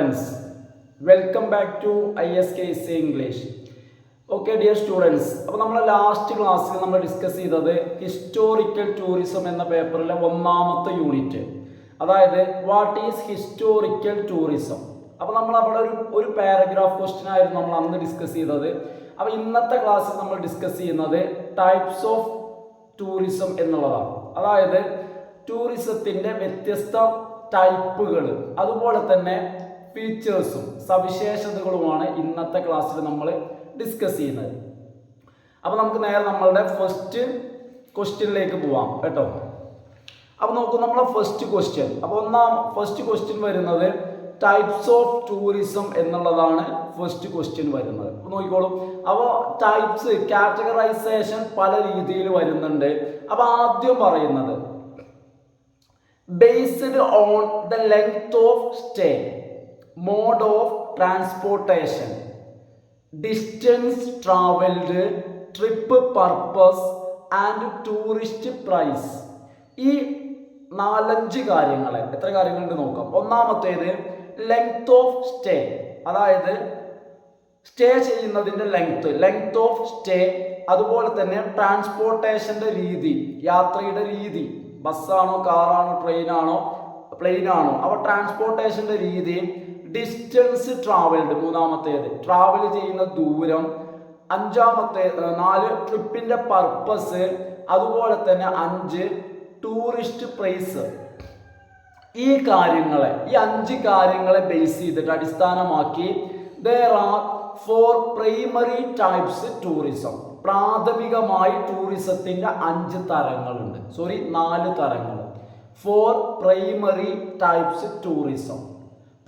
students, welcome back to ISKC English. Okay dear students, അപ്പോൾ നമ്മൾ last ക്ലാസ്സിൽ നമ്മൾ ഡിസ്കസ് ചെയ്തത് ഹിസ്റ്റോറിക്കൽ ടൂറിസം എന്ന പേപ്പറിലെ ഒന്നാമത്തെ യൂണിറ്റ്, അതായത് വാട്ട് ഈസ് ഹിസ്റ്റോറിക്കൽ ടൂറിസം. അപ്പോൾ നമ്മൾ അവിടെ ഒരു പാരഗ്രാഫ് ക്വസ്റ്റ്യൻ ആയിരുന്നു നമ്മൾ അന്ന് ഡിസ്കസ് ചെയ്തത്. അപ്പോൾ ഇന്നത്തെ ക്ലാസ്സിൽ നമ്മൾ ഡിസ്കസ് ചെയ്യുന്നത് ടൈപ്സ് ഓഫ് ടൂറിസം എന്നുള്ളതാണ്. അതായത് ടൂറിസത്തിൻ്റെ വ്യത്യസ്ത ടൈപ്പുകൾ, അതുപോലെ തന്നെ ഫീച്ചേഴ്സും സവിശേഷതകളുമാണ് ഇന്നത്തെ ക്ലാസ്സിൽ നമ്മൾ ഡിസ്കസ് ചെയ്യുന്നത്. അപ്പോൾ നമുക്ക് നേരെ നമ്മളുടെ ഫസ്റ്റ് ക്വസ്റ്റ്യനിലേക്ക് പോവാം കേട്ടോ. അപ്പോൾ നോക്കൂ, നമ്മളെ ഫസ്റ്റ് ക്വസ്റ്റ്യൻ. അപ്പോൾ ഫസ്റ്റ് ക്വസ്റ്റ്യൻ വരുന്നത് ടൈപ്സ് ഓഫ് ടൂറിസം എന്നുള്ളതാണ് ഫസ്റ്റ് ക്വസ്റ്റ്യൻ വരുന്നത്. അപ്പോൾ നോക്കിക്കോളൂ. അപ്പോൾ ടൈപ്സ്, കാറ്റഗറൈസേഷൻ പല രീതിയിൽ വരുന്നുണ്ട്. അപ്പോൾ ആദ്യം പറയുന്നത് based on the length of stay, mode of transportation, distance travelled, trip purpose and tourist price. ഈ 4-5 കാര്യങ്ങളെ, എത്ര കാര്യങ്ങളുണ്ട് നോക്കാം. ഒന്നാമത്തേത് ലെങ്ത് ഓഫ് സ്റ്റേ, അതായത് സ്റ്റേ ചെയ്യുന്നതിൻ്റെ ലെങ്ത് ഓഫ് സ്റ്റേ. അതുപോലെ തന്നെ ട്രാൻസ്പോർട്ടേഷൻ്റെ രീതി, യാത്രയുടെ രീതി, ബസ്സാണോ കാറാണോ പ്ലെയിനാണോ അപ്പോൾ ട്രാൻസ്പോർട്ടേഷൻ്റെ രീതി. ഡിസ്റ്റൻസ് ട്രാവൽഡ്, മൂന്നാമത്തേത് ട്രാവൽ ചെയ്യുന്ന ദൂരം. 4 ട്രിപ്പിൻ്റെ പർപ്പസ്. അതുപോലെ തന്നെ 5 ടൂറിസ്റ്റ് പ്രൈസ്. ഈ 5 കാര്യങ്ങളെ ബേസ് ചെയ്തിട്ട് അടിസ്ഥാനമാക്കി there are 4 primary types tourism. പ്രാഥമികമായി ടൂറിസത്തിൻ്റെ 5 തരങ്ങളുണ്ട്. 4 തരങ്ങൾ. 4 പ്രൈമറി ടൈപ്സ് ടൂറിസം.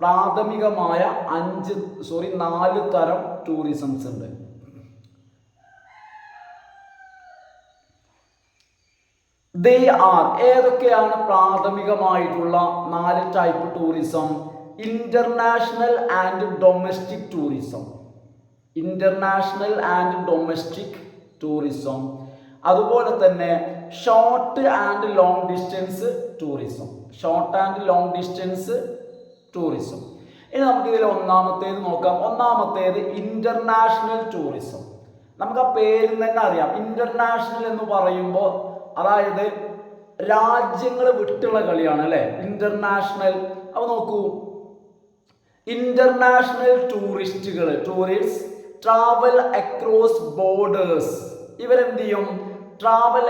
പ്രാഥമികമായ 4 തരം ടൂറിസംസ് ഉണ്ട്. They are, ഏതൊക്കെയാണ് പ്രാഥമികമായിട്ടുള്ള 4 type tourism? International and domestic tourism. International and domestic tourism. അതുപോലെ തന്നെ short and long distance tourism. Short and long distance tourism. ഇനി നമുക്കിതിൽ ഒന്നാമത്തേത് നോക്കാം. ഒന്നാമത്തേത് ഇന്റർനാഷണൽ ടൂറിസം. നമുക്ക് ആ പേരിൽ തന്നെ അറിയാം. ഇന്റർനാഷണൽ എന്ന് പറയുമ്പോൾ അതായത് രാജ്യങ്ങൾ വിട്ടുള്ള കളിയാണ് അല്ലേ ഇന്റർനാഷണൽ. അപ്പോൾ നോക്കൂ, international tourist travel across borders. ഇവരെന്ത് ചെയ്യും? Travel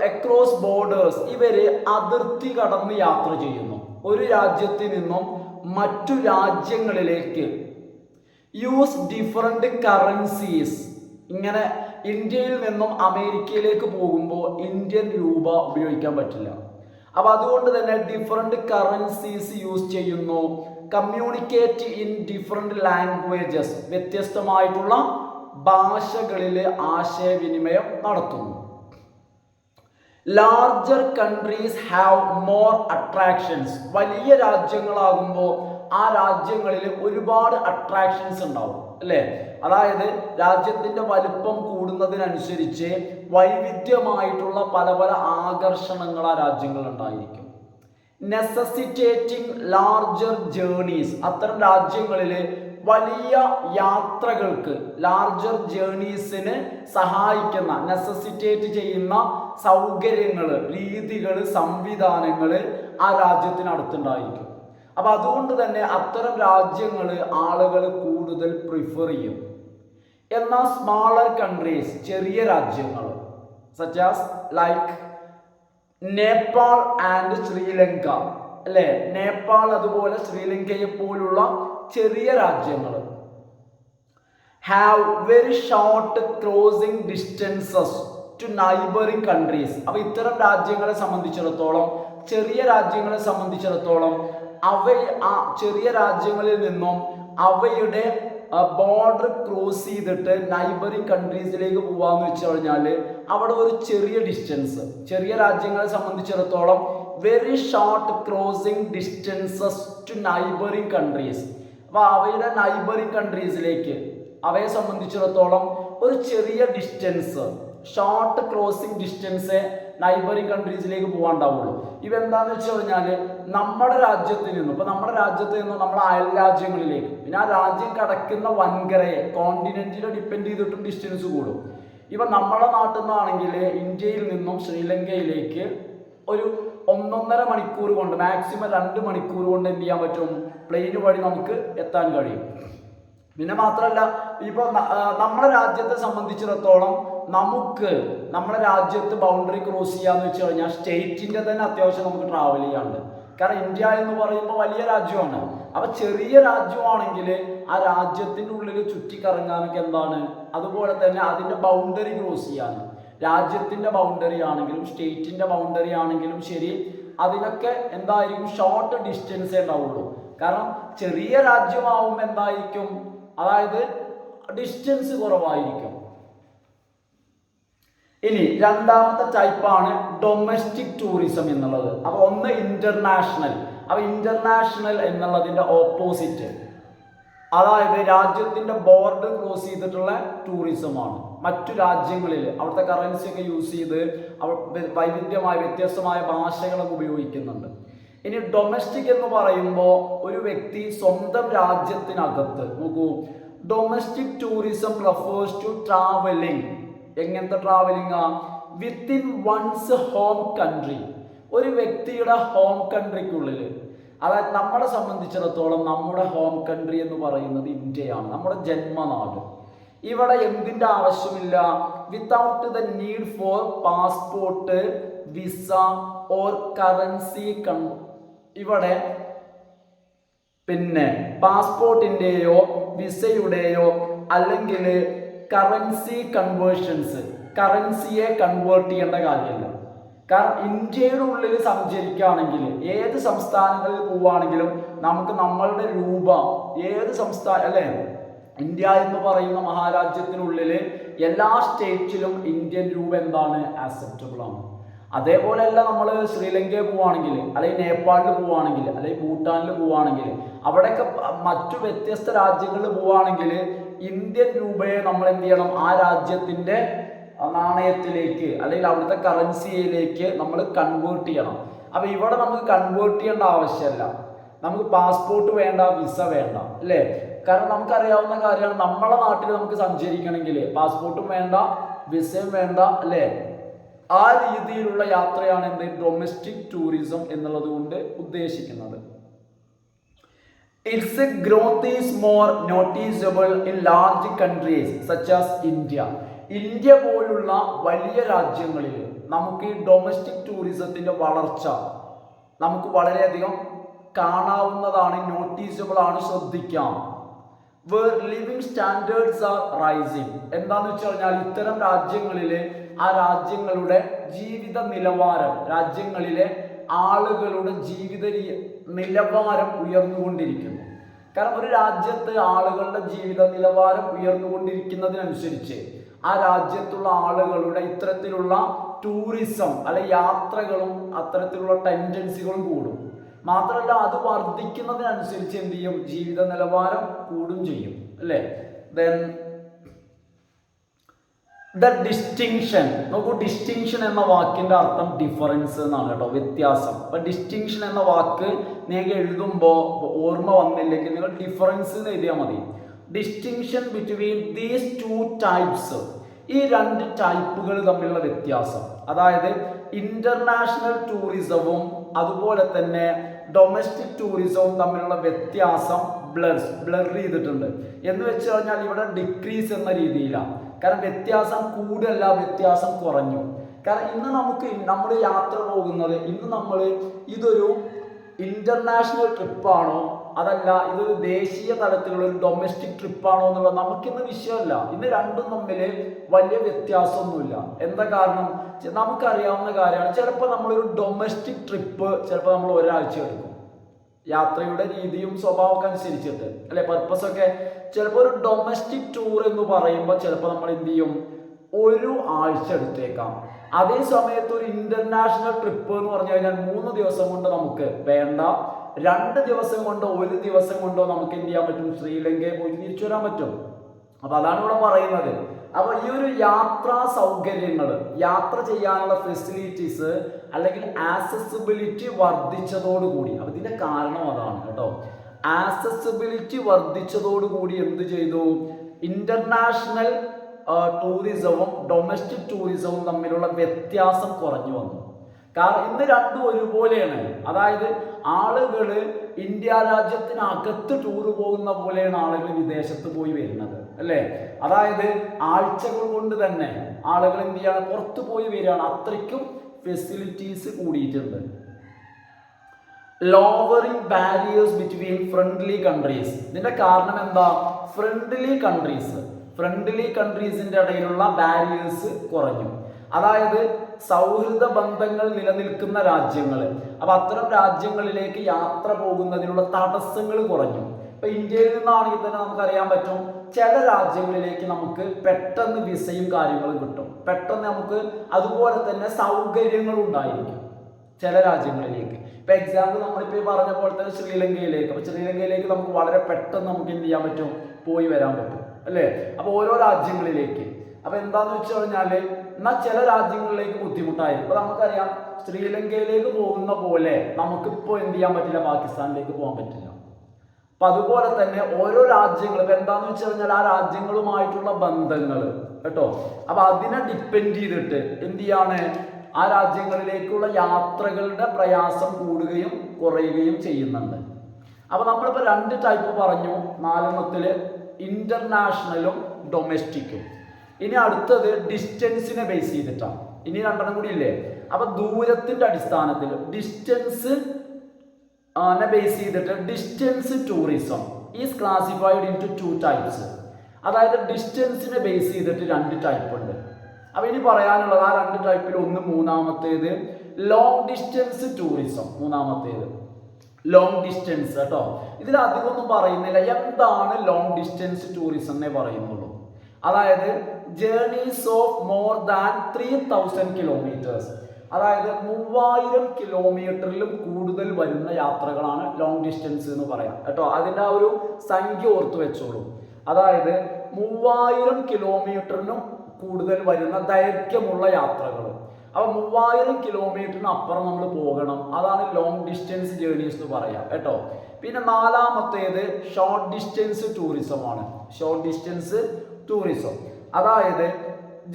across borders. ഇവര് അതിർത്തി കടന്ന് യാത്ര ചെയ്യുന്നു ഒരു രാജ്യത്തിൽ നിന്നും മറ്റു രാജ്യങ്ങളിലേക്ക്. Use different currencies. ഇങ്ങനെ ഇന്ത്യയിൽ നിന്നും അമേരിക്കയിലേക്ക് പോകുമ്പോൾ ഇന്ത്യൻ രൂപ ഉപയോഗിക്കാൻ പറ്റില്ല. അപ്പൊ അതുകൊണ്ട് തന്നെ ഡിഫറെന്റ് കറൻസീസ് യൂസ് ചെയ്യുന്നു. Communicate in different languages. വ്യത്യസ്തമായിട്ടുള്ള ഭാഷകളിൽ ആശയവിനിമയം നടത്തുന്നു. Larger countries have more attractions. വലിയ രാജ്യങ്ങളാകുമ്പോൾ ആ രാജ്യങ്ങളിൽ ഒരുപാട് അട്രാക്ഷൻസ് ഉണ്ടാവും അല്ലേ. അതായത് രാജ്യത്തിൻ്റെ വലിപ്പം കൂടുന്നതിനനുസരിച്ച് വൈവിധ്യമായിട്ടുള്ള പല ആകർഷണങ്ങൾ ആ രാജ്യങ്ങൾ ഉണ്ടായിരിക്കും. നെസസിറ്റേറ്റിംഗ് ലാർജർ ജേർണീസ്. അത്തരം രാജ്യങ്ങളിൽ വലിയ യാത്രകൾക്ക്, ലാർജർ ജേർണീസിന് സഹായിക്കുന്ന, നെസസിറ്റേറ്റ് ചെയ്യുന്ന സൗകര്യങ്ങൾ, രീതികൾ, സംവിധാനങ്ങൾ ആ രാജ്യത്തിനടുത്തുണ്ടായിരിക്കും. അപ്പൊ അതുകൊണ്ട് തന്നെ അത്തരം രാജ്യങ്ങൾ ആളുകൾ കൂടുതൽ പ്രിഫർ ചെയ്യും. എന്നാൽ സ്മാളർ കൺട്രീസ്, ചെറിയ രാജ്യങ്ങൾ such as like Nepal and Sri Lanka അല്ലെ, നേപ്പാൾ അതുപോലെ ശ്രീലങ്കയെ പോലുള്ള ചെറിയ രാജ്യങ്ങൾ have very short crossing distances to neighbouring countries. അപ്പൊ ഇത്തരം രാജ്യങ്ങളെ സംബന്ധിച്ചിടത്തോളം, ചെറിയ രാജ്യങ്ങളെ സംബന്ധിച്ചിടത്തോളം ആ ചെറിയ രാജ്യങ്ങളിൽ നിന്നും അവയുടെ ബോർഡർ ക്രോസ് ചെയ്തിട്ട് നൈബറിംഗ് കൺട്രീസിലേക്ക് പോവാന്ന് വെച്ച് കഴിഞ്ഞാൽ അവിടെ ഒരു ചെറിയ ഡിസ്റ്റൻസ്. ചെറിയ രാജ്യങ്ങളെ സംബന്ധിച്ചിടത്തോളം very short crossing distances to neighbouring countries. അപ്പോൾ അവയുടെ നൈബറിംഗ് കൺട്രീസിലേക്ക് അവയെ സംബന്ധിച്ചിടത്തോളം ഒരു ചെറിയ distance, short crossing distance neighbouring കൺട്രീസിലേക്ക് പോകാണ്ടാവുള്ളൂ. ഇവെന്താന്ന് വെച്ച് കഴിഞ്ഞാൽ നമ്മുടെ രാജ്യത്ത് നിന്നും നമ്മുടെ അയൽ രാജ്യങ്ങളിലേക്ക്, പിന്നെ ആ രാജ്യം കടക്കുന്ന വൻകരയെ കോണ്ടിനെന്റിനെ ഡിപ്പെൻഡ് ചെയ്തിട്ടും ഡിസ്റ്റൻസ് കൂടും. ഇവ നമ്മുടെ നാട്ടിൽ നിന്നാണെങ്കിൽ ഇന്ത്യയിൽ നിന്നും ശ്രീലങ്കയിലേക്ക് ഒരു 1.5 മണിക്കൂർ കൊണ്ട്, മാക്സിമം 2 മണിക്കൂർ കൊണ്ട് എന്ത് ചെയ്യാൻ പറ്റും, പ്ലെയിൻ വഴി നമുക്ക് എത്താൻ കഴിയും. പിന്നെ മാത്രമല്ല, ഇപ്പോൾ നമ്മുടെ രാജ്യത്തെ സംബന്ധിച്ചിടത്തോളം നമുക്ക് നമ്മുടെ രാജ്യത്ത് ബൗണ്ടറി ക്രോസ് ചെയ്യാന്ന് വെച്ച് കഴിഞ്ഞാൽ സ്റ്റേറ്റിന്റെ തന്നെ അത്യാവശ്യം നമുക്ക് ട്രാവൽ ചെയ്യാറുണ്ട്. കാരണം ഇന്ത്യ എന്ന് പറയുമ്പോൾ വലിയ രാജ്യമാണ്. അപ്പൊ ചെറിയ രാജ്യമാണെങ്കിൽ ആ രാജ്യത്തിന്റെ ഉള്ളിൽ ചുറ്റിക്കറങ്ങാനൊക്കെ എന്താണ്, അതുപോലെ തന്നെ അതിന്റെ ബൗണ്ടറി ക്രോസ് ചെയ്യാൻ, രാജ്യത്തിന്റെ ബൗണ്ടറി ആണെങ്കിലും സ്റ്റേറ്റിന്റെ ബൗണ്ടറി ആണെങ്കിലും ശരി, അതിനൊക്കെ എന്തായിരിക്കും, ഷോർട്ട് ഡിസ്റ്റൻസേ ഉണ്ടാവുള്ളൂ. കാരണം ചെറിയ രാജ്യമാവുമ്പോൾ എന്തായിരിക്കും, അതായത് ഡിസ്റ്റൻസ് കുറവായിരിക്കും. ഇനി രണ്ടാമത്തെ ടൈപ്പാണ് ഡൊമസ്റ്റിക് ടൂറിസം എന്നുള്ളത്. അപ്പൊ ഒന്ന് ഇന്റർനാഷണൽ. അപ്പൊ ഇന്റർനാഷണൽ എന്നുള്ളതിന്റെ ഓപ്പോസിറ്റ്, അതായത് രാജ്യത്തിന്റെ ബോർഡർ ക്രോസ് ചെയ്തിട്ടുള്ള ടൂറിസമാണ്. മറ്റു രാജ്യങ്ങളിൽ അവിടുത്തെ കറൻസി ഒക്കെ യൂസ് ചെയ്ത് വൈവിധ്യമായ വ്യത്യസ്തമായ ഭാഷകളൊക്കെ ഉപയോഗിക്കുന്നുണ്ട്. ഇനി ഡൊമസ്റ്റിക് എന്ന് പറയുമ്പോൾ ഒരു വ്യക്തി സ്വന്തം രാജ്യത്തിനകത്ത്, നോക്കൂ, domestic tourism refers to travelling. എങ്ങനത്തെ ട്രാവലിംഗ് ആ, വിത്തിൻ വൺസ് ഹോം കൺട്രി. ഒരു വ്യക്തിയുടെ ഹോം കൺട്രിക്കുള്ളിൽ, അതായത് നമ്മളെ സംബന്ധിച്ചിടത്തോളം നമ്മുടെ ഹോം കൺട്രി എന്ന് പറയുന്നത് ഇന്ത്യയാണ്, നമ്മുടെ ജന്മനാട്. ഇവിടെ എന്തിൻ്റെ ആവശ്യമില്ല, without the need for passport, visa or currency. ഇവിടെ പിന്നെ പാസ്പോർട്ടിൻ്റെയോ വിസയുടെയോ അല്ലെങ്കിൽ കറൻസി കൺവേർഷൻസ്, കറൻസിയെ കൺവേർട്ട് ചെയ്യേണ്ട കാര്യമില്ല. കാരണം ഇന്ത്യയുടെ ഉള്ളിൽ സഞ്ചരിക്കുകയാണെങ്കിൽ, ഏത് സംസ്ഥാനങ്ങളിൽ പോവുകയാണെങ്കിലും നമുക്ക് നമ്മളുടെ രൂപ, ഏത് സംസ്ഥാനം അല്ലേ, ഇന്ത്യ എന്ന് പറയുന്ന മഹാരാജ്യത്തിനുള്ളിൽ എല്ലാ സ്റ്റേറ്റിലും ഇന്ത്യൻ രൂപ എന്താണ്, ആക്സെപ്റ്റബിൾ ആണ്. അതേപോലെയല്ല നമ്മൾ ശ്രീലങ്കയിൽ പോവുകയാണെങ്കിൽ, അല്ലെങ്കിൽ നേപ്പാളിൽ പോവുകയാണെങ്കിൽ, അല്ലെങ്കിൽ ഭൂട്ടാനിൽ പോവുകയാണെങ്കിൽ, അവിടെയൊക്കെ മറ്റു വ്യത്യസ്ത രാജ്യങ്ങളിൽ പോവുകയാണെങ്കിൽ ഇന്ത്യൻ രൂപയെ നമ്മൾ എന്ത് ചെയ്യണം, ആ രാജ്യത്തിൻ്റെ നാണയത്തിലേക്ക് അല്ലെങ്കിൽ അവിടുത്തെ കറൻസിയിലേക്ക് നമ്മൾ കൺവേർട്ട് ചെയ്യണം. അപ്പോൾ ഇവിടെ നമുക്ക് കൺവേർട്ട് ചെയ്യേണ്ട ആവശ്യമില്ല, നമുക്ക് പാസ്പോർട്ട് വേണ്ട, വിസ വേണ്ട, അല്ലേ? കാരണം നമുക്കറിയാവുന്ന കാര്യമാണ്, നമ്മളെ നാട്ടിൽ നമുക്ക് സഞ്ചരിക്കണമെങ്കിൽ പാസ്പോർട്ടും വേണ്ട, വിസയും വേണ്ട, അല്ലേ? ആ രീതിയിലുള്ള യാത്രയാണ് എന്ത്, ഡൊമസ്റ്റിക് ടൂറിസം എന്നുള്ളത് കൊണ്ട് ഉദ്ദേശിക്കുന്നത്. It's growth is more noticeable in large countries such as India. India പോലുള്ള വലിയ രാജ്യങ്ങളിൽ നമുക്ക് ഈ ഡൊമസ്റ്റിക് ടൂറിസത്തിന്റെ വളർച്ച നമുക്ക് വളരെയധികം കാണാവുന്നതാണ്, നോട്ടീസബിൾ ആണ്, ശ്രദ്ധിക്കാം. Where living standards are rising. എന്താന്ന് വെച്ച് കഴിഞ്ഞാൽ ഇത്തരം രാജ്യങ്ങളിൽ ആ രാജ്യങ്ങളുടെ ജീവിത നിലവാരം, രാജ്യങ്ങളിലെ ആളുകളുടെ ജീവിത നിലവാരം ഉയർന്നുകൊണ്ടിരിക്കുന്നു. കാരണം ഒരു രാജ്യത്ത് ആളുകളുടെ ജീവിത നിലവാരം ഉയർന്നുകൊണ്ടിരിക്കുന്നതിനനുസരിച്ച് ആ രാജ്യത്തുള്ള ആളുകളുടെ ഇത്തരത്തിലുള്ള ടൂറിസം അല്ലെ യാത്രകളും അത്തരത്തിലുള്ള ടെൻഡൻസികളും കൂടും. മാത്രമല്ല അത് വർദ്ധിക്കുന്നതിനനുസരിച്ച് എന്ത് ചെയ്യും, ജീവിത നിലവാരം കൂടും ചെയ്യും, അല്ലേ? Then the distinction. നോക്കൂ, ഡിസ്റ്റിങ്ഷൻ എന്ന വാക്കിന്റെ അർത്ഥം ഡിഫറൻസ് എന്നാണ് കേട്ടോ, വ്യത്യാസം. അപ്പൊ ഡിസ്റ്റിങ്ഷൻ എന്ന വാക്ക് നിങ്ങൾക്ക് എഴുതുമ്പോൾ ഓർമ്മ വന്നില്ലെങ്കിൽ നിങ്ങൾ ഡിഫറൻസ് എന്ന് എഴുതിയാൽ മതി. Distinction between these two types. ഈ രണ്ട് ടൈപ്പുകൾ തമ്മിലുള്ള വ്യത്യാസം, അതായത് ഇന്റർനാഷണൽ ടൂറിസവും അതുപോലെ തന്നെ ഡൊമസ്റ്റിക് ടൂറിസവും തമ്മിലുള്ള വ്യത്യാസം ബ്ലർ ചെയ്തിട്ടുണ്ട്. എന്ന് വെച്ച് കഴിഞ്ഞാൽ ഇവിടെ ഡിക്രീസ് എന്ന രീതിയിലാണ്. കാരണം വ്യത്യാസം കൂടുതലല്ല, വ്യത്യാസം കുറഞ്ഞു. കാരണം ഇന്ന് നമ്മൾ യാത്ര പോകുന്നത്, ഇന്ന് നമ്മൾ ഇതൊരു ഇന്റർനാഷണൽ ട്രിപ്പാണോ അതല്ല ഇതൊരു ദേശീയ തലത്തിലുള്ള ഒരു ഡൊമസ്റ്റിക് ട്രിപ്പാണോ എന്നുള്ളത് നമുക്കിന്ന് വിഷയമല്ല. ഇന്ന് രണ്ടും തമ്മിൽ വലിയ വ്യത്യാസമൊന്നുമില്ല. എന്താ കാരണം, നമുക്കറിയാവുന്ന കാര്യമാണ്. ചിലപ്പോൾ നമ്മളൊരു ഡൊമസ്റ്റിക് ട്രിപ്പ് ചിലപ്പോൾ നമ്മൾ ഒരാഴ്ച എടുക്കും, യാത്രയുടെ രീതിയും സ്വഭാവമൊക്കെ അനുസരിച്ചിട്ട്, അല്ലെ, പർപ്പസൊക്കെ. ചിലപ്പോൾ ഒരു ഡൊമസ്റ്റിക് ടൂർ എന്ന് പറയുമ്പോൾ ചിലപ്പോൾ നമ്മൾ എന്ത് ചെയ്യും, ഒരു ആഴ്ച എടുത്തേക്കാം. അതേ സമയത്ത് ഒരു ഇന്റർനാഷണൽ ട്രിപ്പ് എന്ന് പറഞ്ഞു കഴിഞ്ഞാൽ 3 ദിവസം കൊണ്ട് നമുക്ക് വേണ്ട, 2 ദിവസം കൊണ്ടോ 1 ദിവസം കൊണ്ടോ നമുക്ക് എന്ത് ചെയ്യാൻ പറ്റും, ശ്രീലങ്കയിൽ പോയി തിരിച്ചു വരാൻ പറ്റും. അപ്പൊ അതാണ് ഇവിടെ പറയുന്നത്. അപ്പോൾ ഈ ഒരു യാത്രാ സൗകര്യങ്ങൾ, യാത്ര ചെയ്യാനുള്ള ഫെസിലിറ്റീസ് അല്ലെങ്കിൽ ആക്സസിബിലിറ്റി വർദ്ധിച്ചതോടുകൂടി, അപ്പോൾ ഇതിന്റെ കാരണം അതാണ് കേട്ടോ. ആക്സസിബിലിറ്റി വർദ്ധിച്ചതോടുകൂടി എന്ത് ചെയ്തു? ഇന്റർനാഷണൽ ടൂറിസവും ഡൊമസ്റ്റിക് ടൂറിസവും തമ്മിലുള്ള വ്യത്യാസം കുറഞ്ഞു വന്നു. കാരണം ഇന്ന് രണ്ടും ഒരുപോലെയാണ്. അതായത് ആളുകൾ ഇന്ത്യ രാജ്യത്തിനകത്ത് ടൂർ പോകുന്ന പോലെയാണ് ആളുകൾ വിദേശത്ത് പോയി വരുന്നത്, അല്ലേ? അതായത് ആഴ്ചകൾ കൊണ്ട് തന്നെ ആളുകൾ എന്ത് ചെയ്യാണ്? പുറത്തു പോയി വരികയാണ്. അത്രയ്ക്കും ഫെസിലിറ്റീസ് കൂടിയിട്ടുണ്ട്. Lowering barriers between friendly countries. ഇതിന്റെ കാരണം എന്താ? ഫ്രണ്ട്ലി കൺട്രീസിന്റെ ഇടയിലുള്ള ബാരിയേഴ്സ് കുറഞ്ഞു. അതായത് സൗഹൃദ ബന്ധങ്ങൾ നിലനിൽക്കുന്ന രാജ്യങ്ങൾ, അപ്പൊ അത്തരം രാജ്യങ്ങളിലേക്ക് യാത്ര പോകുന്നതിനുള്ള തടസ്സങ്ങൾ കുറഞ്ഞു. ഇപ്പൊ ഇന്ത്യയിൽ നിന്നാണെങ്കിൽ തന്നെ നമുക്കറിയാൻ പറ്റും, ചില രാജ്യങ്ങളിലേക്ക് നമുക്ക് പെട്ടെന്ന് വിസയും കാര്യങ്ങളും കിട്ടും, പെട്ടെന്ന് നമുക്ക് അതുപോലെ തന്നെ സൗകര്യങ്ങളും ഉണ്ടായിരിക്കും ചില രാജ്യങ്ങളിലേക്ക്. ഇപ്പൊ എക്സാമ്പിൾ നമ്മളിപ്പോൾ പറഞ്ഞ പോലെ തന്നെ ശ്രീലങ്കയിലേക്ക്, അപ്പൊ ശ്രീലങ്കയിലേക്ക് നമുക്ക് വളരെ പെട്ടെന്ന് നമുക്ക് എന്ത് ചെയ്യാൻ പറ്റും? പോയി വരാൻ പറ്റും, അല്ലേ? അപ്പൊ ഓരോ രാജ്യങ്ങളിലേക്ക്. അപ്പൊ എന്താന്ന് വെച്ച് കഴിഞ്ഞാല് എന്നാൽ ചില രാജ്യങ്ങളിലേക്ക് ബുദ്ധിമുട്ടായിരിക്കും. അപ്പൊ നമുക്കറിയാം ശ്രീലങ്കയിലേക്ക് പോകുന്ന പോലെ നമുക്കിപ്പോൾ എന്ത് ചെയ്യാൻ പറ്റില്ല? പാകിസ്ഥാനിലേക്ക് പോകാൻ പറ്റില്ല. അപ്പൊ അതുപോലെ തന്നെ ഓരോ രാജ്യങ്ങൾ, ഇപ്പൊ എന്താന്ന് വെച്ച് കഴിഞ്ഞാൽ ആ രാജ്യങ്ങളുമായിട്ടുള്ള ബന്ധങ്ങൾ കേട്ടോ, അപ്പൊ അതിനെ ഡിപ്പെൻഡ് ചെയ്തിട്ട് എന്ത് ചെയ്യാണ്? ആ രാജ്യങ്ങളിലേക്കുള്ള യാത്രകളുടെ പ്രയാസം കൂടുകയും കുറയുകയും ചെയ്യുന്നുണ്ട്. അപ്പൊ നമ്മളിപ്പോൾ 2 ടൈപ്പ് പറഞ്ഞു, 4 ഇന്റർനാഷണലും ഡൊമസ്റ്റിക്കും. ഇനി അടുത്തത് ഡിസ്റ്റൻസിനെ ബേസ് ചെയ്തിട്ടാണ്. ഇനി 2 കൂടി ഇല്ലേ? അപ്പൊ ദൂരത്തിന്റെ അടിസ്ഥാനത്തിൽ ഡിസ്റ്റൻസ് ബേസ് ചെയ്തിട്ട് distance tourism is classified into 2 types. അതായത് ഡിസ്റ്റൻസിനെ ബേസ് ചെയ്തിട്ട് 2 ടൈപ്പ് ഉണ്ട്. അപ്പൊ ഇനി പറയാനുള്ളത് ആ 2 ടൈപ്പിൽ ഒന്ന്, മൂന്നാമത്തേത് ലോങ് ഡിസ്റ്റൻസ് ടൂറിസം. മൂന്നാമത്തേത് ലോങ് ഡിസ്റ്റൻസ് കേട്ടോ. ഇതിൽ അധികമൊന്നും പറയുന്നില്ല. എന്താണ് ലോങ് ഡിസ്റ്റൻസ് ടൂറിസം എന്നേ പറയുന്നുള്ളൂ. അതായത് journeys of more than 3000 kilometres, അതായത് 3000 കിലോമീറ്ററിലും കൂടുതൽ വരുന്ന യാത്രകളാണ് ലോങ് ഡിസ്റ്റൻസ് എന്ന് പറയാം കേട്ടോ. അതിൻ്റെ ആ ഒരു സംഖ്യ ഓർത്ത് വെച്ചോളൂ. അതായത് 3000 കിലോമീറ്ററിനും കൂടുതൽ വരുന്ന ദൈർഘ്യമുള്ള യാത്രകൾ. അപ്പൊ 3000 കിലോമീറ്ററിന് അപ്പുറം നമ്മൾ പോകണം, അതാണ് ലോങ് ഡിസ്റ്റൻസ് ജേർണീസ് എന്ന് പറയാം കേട്ടോ. പിന്നെ 4മത്തേത് ഷോർട്ട് ഡിസ്റ്റൻസ് ടൂറിസം ആണ്. ഷോർട്ട് ഡിസ്റ്റൻസ് ടൂറിസം അതായത്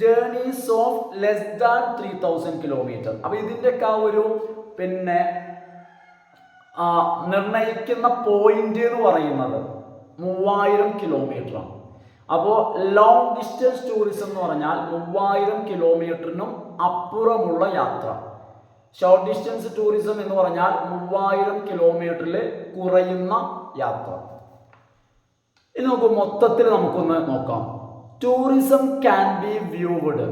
journeys of less than 3000 kilometre. അപ്പൊ ഇതിൻ്റെയൊക്കെ ആ ഒരു പിന്നെ നിർണയിക്കുന്ന പോയിന്റ് എന്ന് പറയുന്നത് 3000 കിലോമീറ്ററാണ്. അപ്പോൾ ലോങ് ഡിസ്റ്റൻസ് ടൂറിസം എന്ന് പറഞ്ഞാൽ 3000 കിലോമീറ്ററിനും അപ്പുറമുള്ള യാത്ര. ഷോർട്ട് ഡിസ്റ്റൻസ് ടൂറിസം എന്ന് പറഞ്ഞാൽ 3000 കിലോമീറ്ററിൽ കുറയുന്ന യാത്ര. ഇനി നമുക്ക് മൊത്തത്തിൽ നമുക്കൊന്ന് നോക്കാം. Tourism can be viewed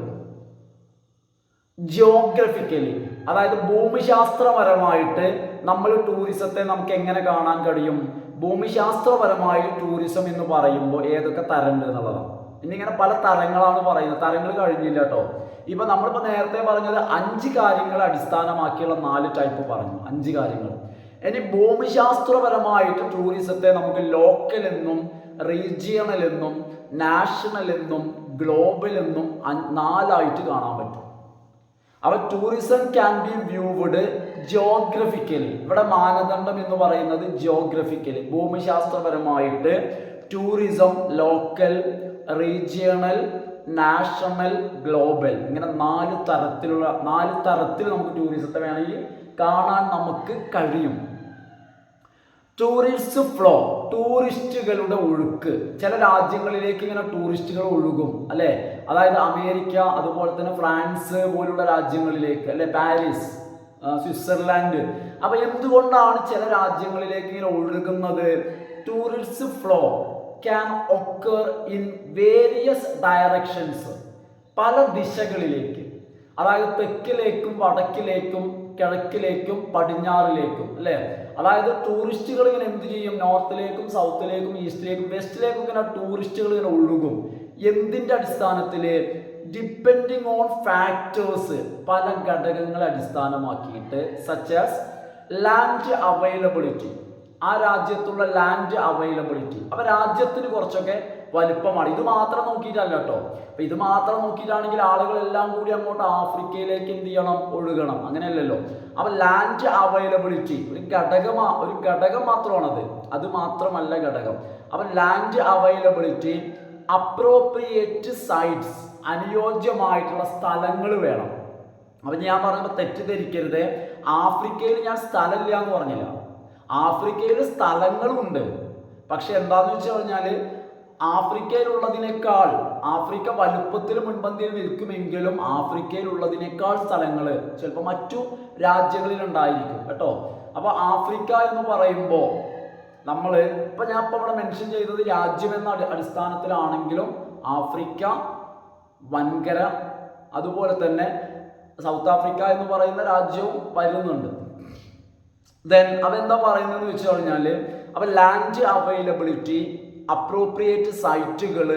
geographically, അതായത് ഭൂമിശാസ്ത്രപരമായിട്ട് നമ്മൾ ടൂറിസത്തെ നമുക്ക് എങ്ങനെ കാണാൻ കഴിയും? ഭൂമിശാസ്ത്രപരമായി ടൂറിസം എന്ന് പറയുമ്പോൾ ഏതൊക്കെ തരമുണ്ട് എന്നുള്ളതാണ്. ഇന്നിങ്ങനെ പല തരങ്ങളാണ് പറയുന്നത്. തരങ്ങൾ കഴിഞ്ഞില്ല കേട്ടോ. ഇപ്പൊ നമ്മളിപ്പോൾ നേരത്തെ പറഞ്ഞത് 5 കാര്യങ്ങൾ അടിസ്ഥാനമാക്കിയുള്ള 4 ടൈപ്പ് പറഞ്ഞു, 5 കാര്യങ്ങൾ. ഇനി ഭൂമിശാസ്ത്രപരമായിട്ട് ടൂറിസത്തെ നമുക്ക് ലോക്കൽ എന്നും റീജിയണൽ എന്നും നാഷണൽ എന്നും ഗ്ലോബൽ എന്നും 4ആയിട്ട് കാണാൻ പറ്റും. അപ്പൊ tourism can be viewed geographically. ഇവിടെ മാനദണ്ഡം എന്ന് പറയുന്നത് ജിയോഗ്രഫിക്കലി, ഭൂമിശാസ്ത്രപരമായിട്ട് tourism local, regional, national, global, ഇങ്ങനെ 4 തരത്തിൽ നമുക്ക് ടൂറിസത്തെ വേണമെങ്കിൽ കാണാൻ നമുക്ക് കഴിയും. ടൂറിസ്റ്റ് ഫ്ലോ, ടൂറിസ്റ്റുകളുടെ ഒഴുക്ക്. ചില രാജ്യങ്ങളിലേക്ക് ഇങ്ങനെ ടൂറിസ്റ്റുകൾ ഒഴുകും, അല്ലെ? അതായത് അമേരിക്ക, അതുപോലെ തന്നെ ഫ്രാൻസ് പോലുള്ള രാജ്യങ്ങളിലേക്ക്, അല്ലെ? Paris, Switzerland. അപ്പൊ എന്തുകൊണ്ടാണ് ചില രാജ്യങ്ങളിലേക്ക് ഇങ്ങനെ ഒഴുകുന്നത്? Tourist flow can occur in various directions, പല ദിശകളിലേക്ക്. അതായത് തെക്കിലേക്കും വടക്കിലേക്കും കിഴക്കിലേക്കും പടിഞ്ഞാറിലേക്കും, അല്ലേ? അതായത് ടൂറിസ്റ്റുകൾ ഇങ്ങനെ എന്ത് ചെയ്യും? നോർത്തിലേക്കും സൗത്തിലേക്കും ഈസ്റ്റിലേക്കും വെസ്റ്റിലേക്കും ഇങ്ങനെ ടൂറിസ്റ്റുകൾ ഇങ്ങനെ ഒഴുകും. എന്തിൻ്റെ അടിസ്ഥാനത്തിൽ? ഡിപ്പെൻഡിങ് ഓൺ ഫാക്ടേഴ്സ്, പല ഘടകങ്ങളെ അടിസ്ഥാനമാക്കിയിട്ട്. സച്ച് ആസ് ലാൻഡ് അവൈലബിലിറ്റി, ആ രാജ്യത്തുള്ള ലാൻഡ് അവൈലബിലിറ്റി. അപ്പൊ രാജ്യത്തിന് കുറച്ചൊക്കെ വലിപ്പമാണ്. ഇത് മാത്രം നോക്കിയിട്ടല്ല കേട്ടോ. അപ്പൊ ഇത് മാത്രം നോക്കിയിട്ടാണെങ്കിൽ ആളുകളെല്ലാം കൂടി അങ്ങോട്ട് ആഫ്രിക്കയിലേക്ക് എന്ത് ചെയ്യണം, ഒഴുകണം. അങ്ങനെയല്ലല്ലോ. അപ്പൊ ലാൻഡ് അവൈലബിലിറ്റി ഒരു ഘടകം മാത്രമാണത്, അത് മാത്രമല്ല ഘടകം. അപ്പൊ ലാൻഡ് അവൈലബിലിറ്റി, അപ്രോപ്രിയേറ്റ് സൈറ്റ്സ്, അനുയോജ്യമായിട്ടുള്ള സ്ഥലങ്ങൾ വേണം. അപ്പൊ ഞാൻ പറയുമ്പോൾ തെറ്റിദ്ധരിക്കരുത്, ആഫ്രിക്കയിൽ ഞാൻ സ്ഥലമില്ല എന്ന് പറഞ്ഞില്ല. ആഫ്രിക്കയിൽ സ്ഥലങ്ങളുണ്ട്. പക്ഷെ എന്താന്ന് വെച്ച് കഴിഞ്ഞാൽ ആഫ്രിക്കയിലുള്ളതിനേക്കാൾ, ആഫ്രിക്ക വലുപ്പത്തിൽ മുൻപന്തിയിൽ നിൽക്കുമെങ്കിലും ആഫ്രിക്കയിലുള്ളതിനേക്കാൾ സ്ഥലങ്ങൾ ചിലപ്പോൾ മറ്റു രാജ്യങ്ങളിൽ ഉണ്ടായിരിക്കും കേട്ടോ. അപ്പൊ ആഫ്രിക്ക എന്ന് പറയുമ്പോൾ ഞാൻ ഇപ്പൊ ഇവിടെ മെൻഷൻ ചെയ്തത് രാജ്യം എന്ന അടിസ്ഥാനത്തിലാണെങ്കിലും ആഫ്രിക്ക, വൻകര, അതുപോലെ തന്നെ സൗത്ത് ആഫ്രിക്ക എന്ന് പറയുന്ന രാജ്യവും വരുന്നുണ്ട്. ദെൻ അതെന്താ പറയുന്നതെന്ന് വെച്ച് കഴിഞ്ഞാൽ അപ്പൊ ലാൻഡ് അവൈലബിലിറ്റി, അപ്രോപ്രിയേറ്റ് സൈറ്റുകൾ,